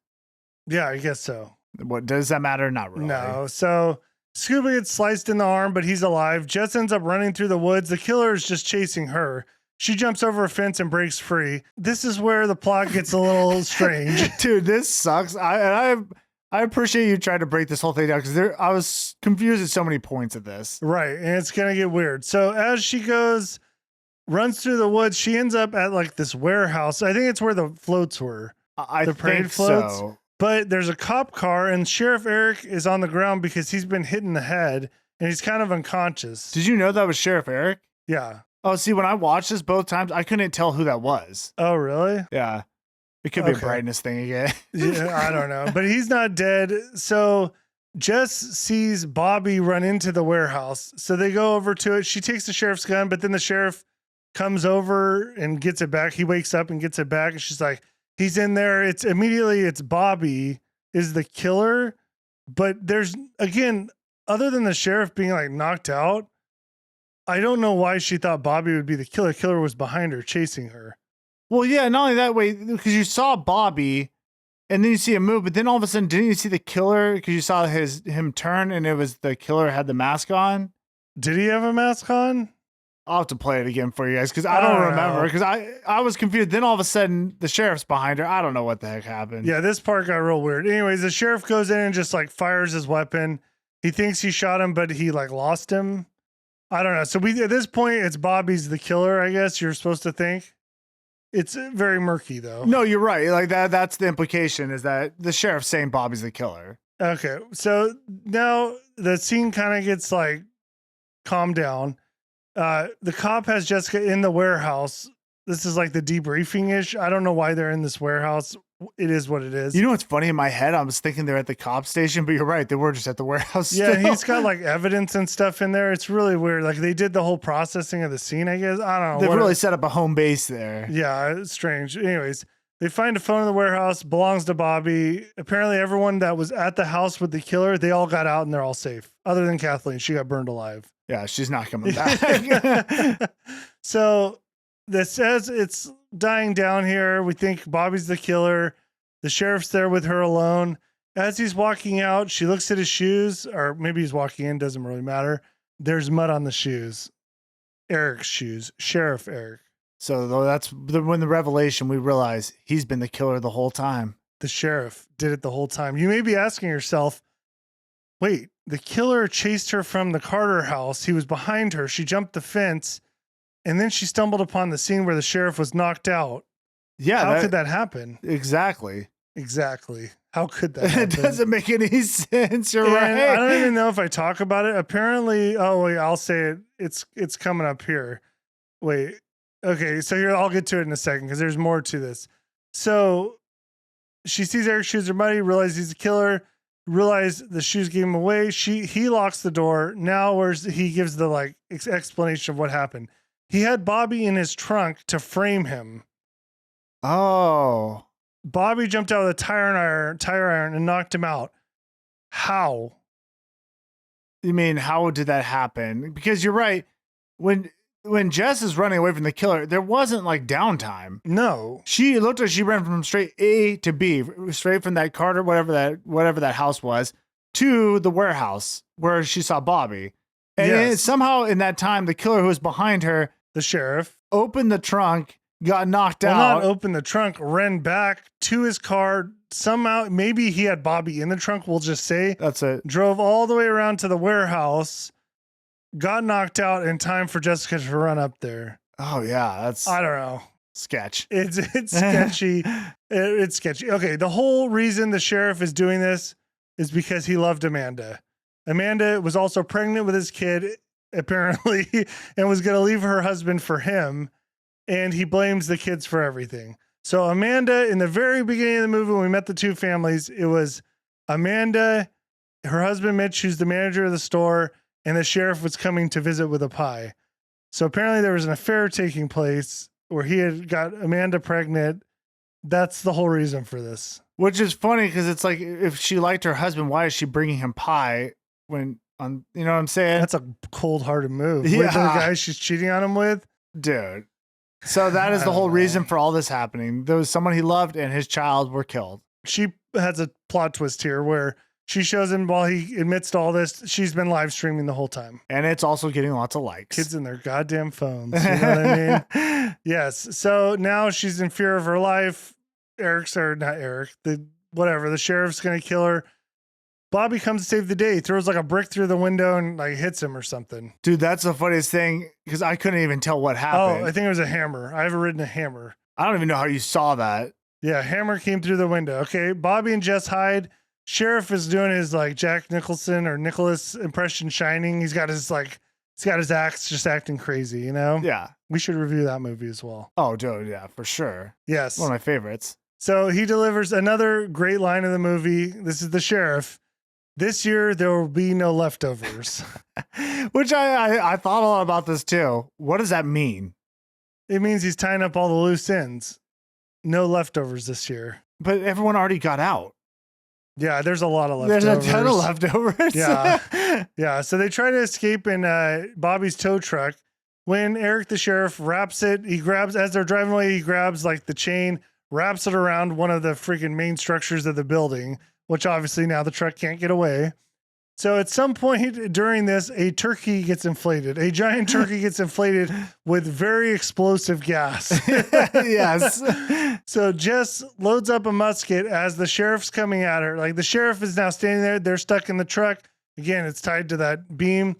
Yeah, I guess so. What does that matter? Not really. No. So Scuba gets sliced in the arm, but he's alive. Jess ends up running through the woods. The killer is just chasing her. She jumps over a fence and breaks free. This is where the plot gets a little strange. Dude, this sucks. I appreciate you trying to break this whole thing down, because I was confused at so many points of this. Right. And it's going to get weird. So as she runs through the woods, she ends up at like this warehouse. I think it's where the floats were. The parade floats. So. But there's a cop car, and Sheriff Eric is on the ground because he's been hit in the head and he's kind of unconscious. Did you know that was Sheriff Eric? Yeah. Oh, see, when I watched this both times, I couldn't tell who that was. Oh, really? Yeah. It could be a brightness thing again. Yeah, I don't know. But he's not dead. So Jess sees Bobby run into the warehouse. So they go over to it. She takes the sheriff's gun, but then the sheriff comes over and gets it back. He wakes up and gets it back. And she's like, he's in there. It's Bobby is the killer. But there's, again, other than the sheriff being like knocked out, I don't know why she thought Bobby would be the killer. Killer was behind her, chasing her. Well, yeah, not only that way, because you saw Bobby and then you see him move, but then all of a sudden, didn't you see the killer? Because you saw him turn and it was the killer had the mask on. Did he have a mask on? I'll have to play it again for you guys, because I don't remember, because I was confused. Then all of a sudden, the sheriff's behind her. I don't know what the heck happened. Yeah, this part got real weird. Anyways, the sheriff goes in and just like fires his weapon. He thinks he shot him, but he like lost him. I don't know. So at this point, it's Bobby's the killer, I guess you're supposed to think. It's very murky though. No, you're right. Like that's the implication, is that the sheriff's saying Bobby's the killer. Okay. So now the scene kind of gets like calmed down. The cop has Jessica in the warehouse. This is like the debriefing-ish. I don't know why they're in this warehouse. It is what it is. You know what's funny? In my head, I was thinking they're at the cop station, but you're right. They were just at the warehouse. Yeah, still. he's got like evidence and stuff in there. It's really weird. Like they did the whole processing of the scene, I guess. I don't know. They've really set up a home base there. Yeah, it's strange. Anyways, they find a phone in the warehouse, belongs to Bobby. Apparently everyone that was at the house with the killer, they all got out and they're all safe. Other than Kathleen, she got burned alive. Yeah, she's not coming back. So this says it's dying down here. We think Bobby's the killer. The sheriff's there with her alone. As he's walking out, she looks at his shoes, or maybe he's walking in, doesn't really matter. There's mud on the shoes. Eric's shoes. Sheriff Eric. So that's when the revelation, we realize he's been the killer the whole time. The sheriff did it the whole time. You may be asking yourself, wait, the killer chased her from the Carter house. He was behind her. She jumped the fence, and then she stumbled upon the scene where the sheriff was knocked out. Yeah. How could that happen? Exactly. How could that happen? It doesn't make any sense. You're And right. I don't even know if I talk about it. Apparently, oh wait, I'll say it. It's coming up here. Wait. Okay, so here I'll get to it in a second because there's more to this. So she sees Eric shoots her buddy, realizes he's a killer, realizes the shoes gave him away. He locks the door. Now he gives the explanation of what happened. He had Bobby in his trunk to frame him. Oh. Bobby jumped out of the tire iron and knocked him out. How? You mean, how did that happen? Because you're right. When Jess is running away from the killer, there wasn't like downtime. No. It looked like she ran from straight A to B, straight from that Carter, whatever that house was, to the warehouse where she saw Bobby. And then somehow in that time, the killer who was behind her, the sheriff, opened the trunk, got knocked out. Not opened the trunk, ran back to his car. Somehow, maybe he had Bobby in the trunk, we'll just say. That's it. Drove all the way around to the warehouse, got knocked out in time for Jessica to run up there. Oh, yeah. That's, I don't know. Sketch. It's sketchy. It's sketchy. Okay, the whole reason the sheriff is doing this is because he loved Amanda. Amanda was also pregnant with his kid, apparently, and was going to leave her husband for him. And he blames the kids for everything. So Amanda, in the very beginning of the movie, when we met the two families, it was Amanda, her husband Mitch, who's the manager of the store, and the sheriff was coming to visit with a pie. So apparently there was an affair taking place where he had got Amanda pregnant. That's the whole reason for this. Which is funny because it's like, if she liked her husband, why is she bringing him pie you know what I'm saying? That's a cold-hearted move. Yeah. With the guy she's cheating on him with? Dude. So that is the whole reason for all this happening. There was someone he loved and his child were killed. She has a plot twist here where she shows him while he admits to all this, she's been live streaming the whole time. And it's also getting lots of likes. Kids in their goddamn phones. You know what I mean? Yes. So now she's in fear of her life. The sheriff's going to kill her. Bobby comes to save the day. He throws like a brick through the window and hits him or something. Dude, that's the funniest thing because I couldn't even tell what happened. Oh, I think it was a hammer. I have written a hammer. I don't even know how you saw that. Yeah, hammer came through the window. Okay, Bobby and Jess hide. Sheriff is doing his Jack Nicholson or Nicholas impression Shining. He's got his axe just acting crazy, you know? Yeah. We should review that movie as well. Oh, dude, yeah, for sure. Yes. One of my favorites. So he delivers another great line of the movie. This is the sheriff. This year, there will be no leftovers. Which I thought a lot about this too. What does that mean? It means he's tying up all the loose ends. No leftovers this year. But everyone already got out. Yeah, there's a lot of leftovers. There's a ton of leftovers. Yeah. Yeah. So they try to escape in Bobby's tow truck. When Eric the sheriff wraps it, as they're driving away, he grabs the chain, wraps it around one of the freaking main structures of the building, which obviously now the truck can't get away. So at some point during this, a turkey gets inflated. A giant turkey gets inflated with very explosive gas. Yes. So Jess loads up a musket as the sheriff's coming at her. The sheriff is now standing there. They're stuck in the truck. Again, it's tied to that beam.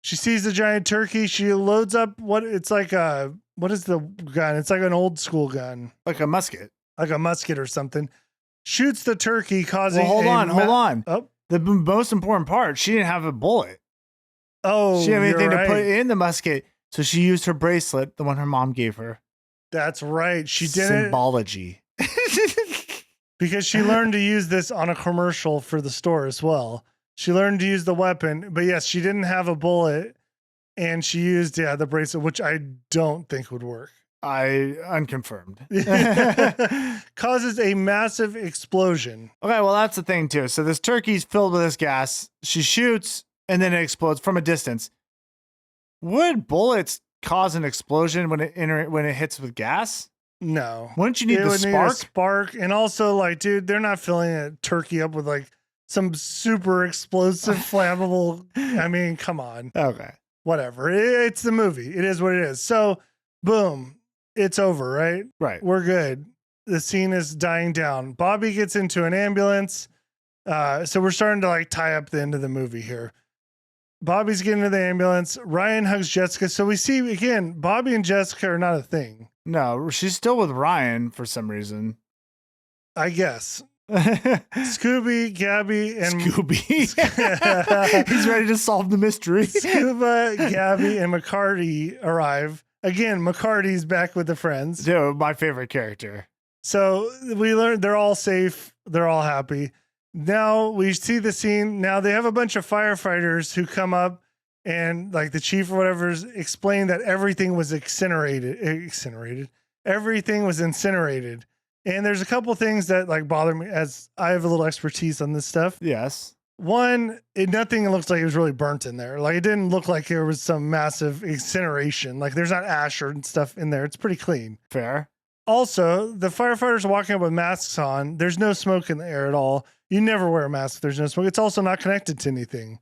She sees the giant turkey. She loads up what is the gun? It's like an old school gun. Like a musket. Like a musket or something. Shoots the turkey, causing. Well, hold on. Oh. The most important part, she didn't have a bullet. Oh, she didn't have anything right. to put in the musket, so she used her bracelet, the one her mom gave her. That's right. She didn't. Symbology. Because she learned to use this on a commercial for the store as well. She learned to use the weapon, but yes, she didn't have a bullet, and she used the bracelet, which I don't think would work. Unconfirmed. Causes a massive explosion. Okay, well, that's the thing, too. So this turkey's filled with this gas. She shoots, and then it explodes from a distance. Would bullets cause an explosion when it hits with gas? No. Wouldn't you need the spark? Need a spark. And also, dude, they're not filling a turkey up with, some super explosive, flammable... I mean, come on. Okay. Whatever. It's the movie. It is what it is. So, boom. It's over, right? Right. We're good. The scene is dying down. Bobby gets into an ambulance. So we're starting to like tie up the end of the movie here. Bobby's getting to the ambulance. Ryan hugs Jessica. So we see again, Bobby and Jessica are not a thing. No, she's still with Ryan for some reason. I guess. Scooby, Gabby, and Scooby. He's ready to solve the mystery. Scuba, Gabby, and McCarty arrive. Again, McCarty's back with the friends. Dude, my favorite character. So we learned they're all safe. They're all happy. Now we see the scene. Now they have a bunch of firefighters who come up and like the chief or whatever's explained that everything was incinerated. Everything was incinerated. And there's a couple things that like bother me as I have a little expertise on this stuff. Yes. One, nothing looks like it was really burnt in there. Like it didn't look like there was some massive incineration. Like there's not ash or stuff in there. It's pretty clean. Fair. Also, the firefighters are walking up with masks on. There's no smoke in the air at all. You never wear a mask if there's no smoke. It's also not connected to anything.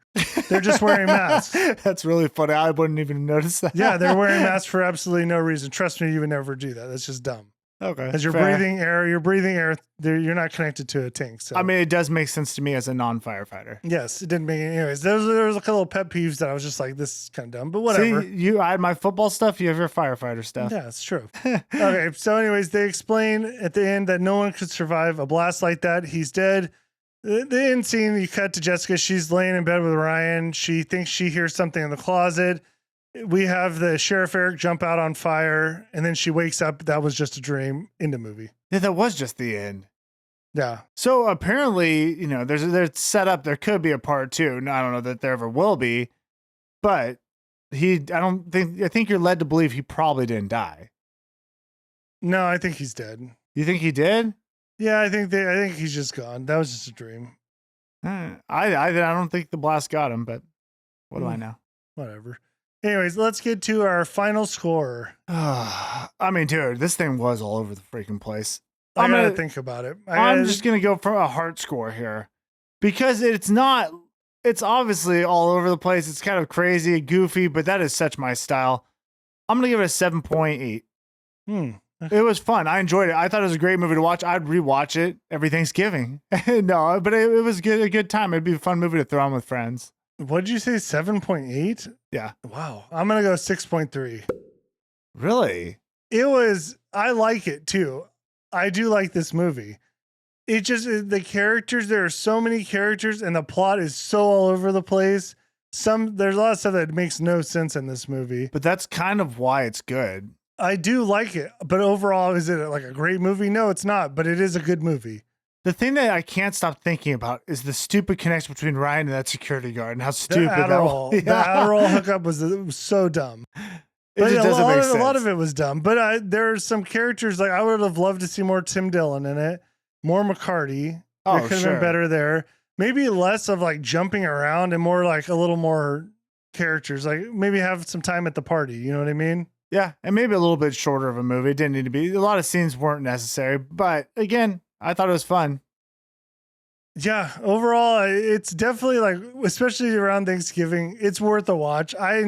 They're just wearing masks. That's really funny. I wouldn't even notice that. Yeah, they're wearing masks for absolutely no reason. Trust me, you would never do that. That's just dumb. Okay. As you're breathing air, you're not connected to a tank. So I mean, it does make sense to me as a non-firefighter. Yes, it didn't make any. Anyways, there was a couple of pet peeves that I was just like, this is kind of dumb, but whatever. See, I had my football stuff, you have your firefighter stuff. Yeah, it's true. Okay, so anyways, they explain at the end that no one could survive a blast like that. He's dead. The end scene, you cut to Jessica. She's laying in bed with Ryan. She thinks she hears something in the closet. We have the Sheriff Eric jump out on fire, and then she wakes up. That was just a dream. In the movie. Yeah, that was just the end. Yeah. So apparently, there's set up. There could be a part 2. No, I don't know that there ever will be, but I think you're led to believe he probably didn't die. No, I think he's dead. You think he did? Yeah, I think he's just gone. That was just a dream. I don't think the blast got him, but what do I know? Whatever. Anyways, let's get to our final score. I mean, dude, this thing was all over the freaking place. I'm going to think about it. I'm just going to go for a heart score here because it's obviously all over the place. It's kind of crazy, goofy, but that is such my style. I'm going to give it a 7.8. Okay. It was fun. I enjoyed it. I thought it was a great movie to watch. I'd rewatch it every Thanksgiving. No, but it was a good time. It'd be a fun movie to throw on with friends. What did you say? 7.8? Yeah. Wow. I'm going to go 6.3. Really? I like it too. I do like this movie. It just, the characters, there are so many characters and the plot is so all over the place. There's a lot of stuff that makes no sense in this movie. But that's kind of why it's good. I do like it. But overall, is it like a great movie? No, it's not, but it is a good movie. The thing that I can't stop thinking about is the stupid connection between Ryan and that security guard and how stupid that was. The Adderall hookup was so dumb. It just doesn't make sense. A lot of it was dumb, but there's some characters like I would have loved to see more Tim Dillon in it, more McCarty. Oh, it could have been better there. Maybe less of like jumping around and more like a little more characters. Like maybe have some time at the party. You know what I mean? Yeah, and maybe a little bit shorter of a movie. It didn't need to be. A lot of scenes weren't necessary, but again, I thought it was fun. Yeah, overall, it's definitely like, especially around Thanksgiving, it's worth a watch. I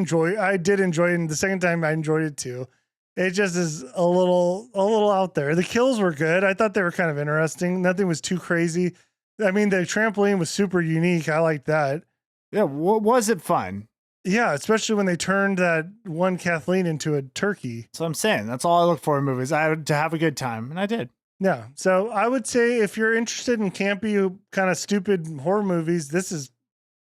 did enjoy it, and the second time I enjoyed it too. It just is a little out there. The kills were good. I thought they were kind of interesting. Nothing was too crazy. I mean, the trampoline was super unique. I liked that. Yeah, was it fun? Yeah, especially when they turned that one Kathleen into a turkey. So I'm saying that's all I look for in movies. I had to have a good time, and I did. Yeah, so I would say if you're interested in campy, kind of stupid horror movies,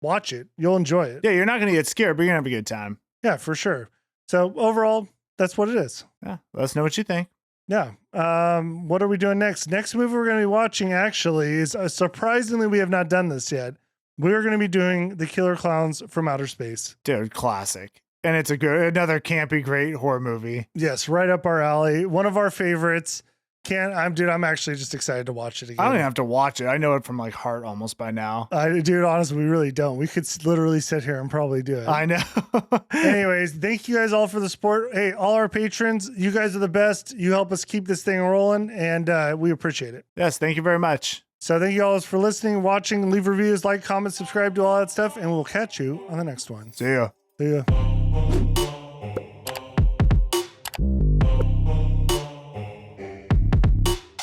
watch it. You'll enjoy it. Yeah, you're not going to get scared, but you're going to have a good time. Yeah, for sure. So overall, that's what it is. Yeah, let us know what you think. Yeah. What are we doing next? Next movie we're going to be watching actually is surprisingly, we have not done this yet. We're going to be doing The Killer Clowns from Outer Space. Dude, classic. And it's another campy, great horror movie. Yes, right up our alley. One of our favorites. I'm actually just excited to watch it again. I don't even have to watch it. I know it from like heart almost by now. Dude, honestly, we really don't. We could literally sit here and probably do it. I know. Anyways, thank you guys all for the support. Hey, all our patrons, you guys are the best. You help us keep this thing rolling, and we appreciate it. Yes, thank you very much. So thank you all for listening, watching, leave reviews, like, comment, subscribe, do all that stuff, and we'll catch you on the next one. See ya. See ya.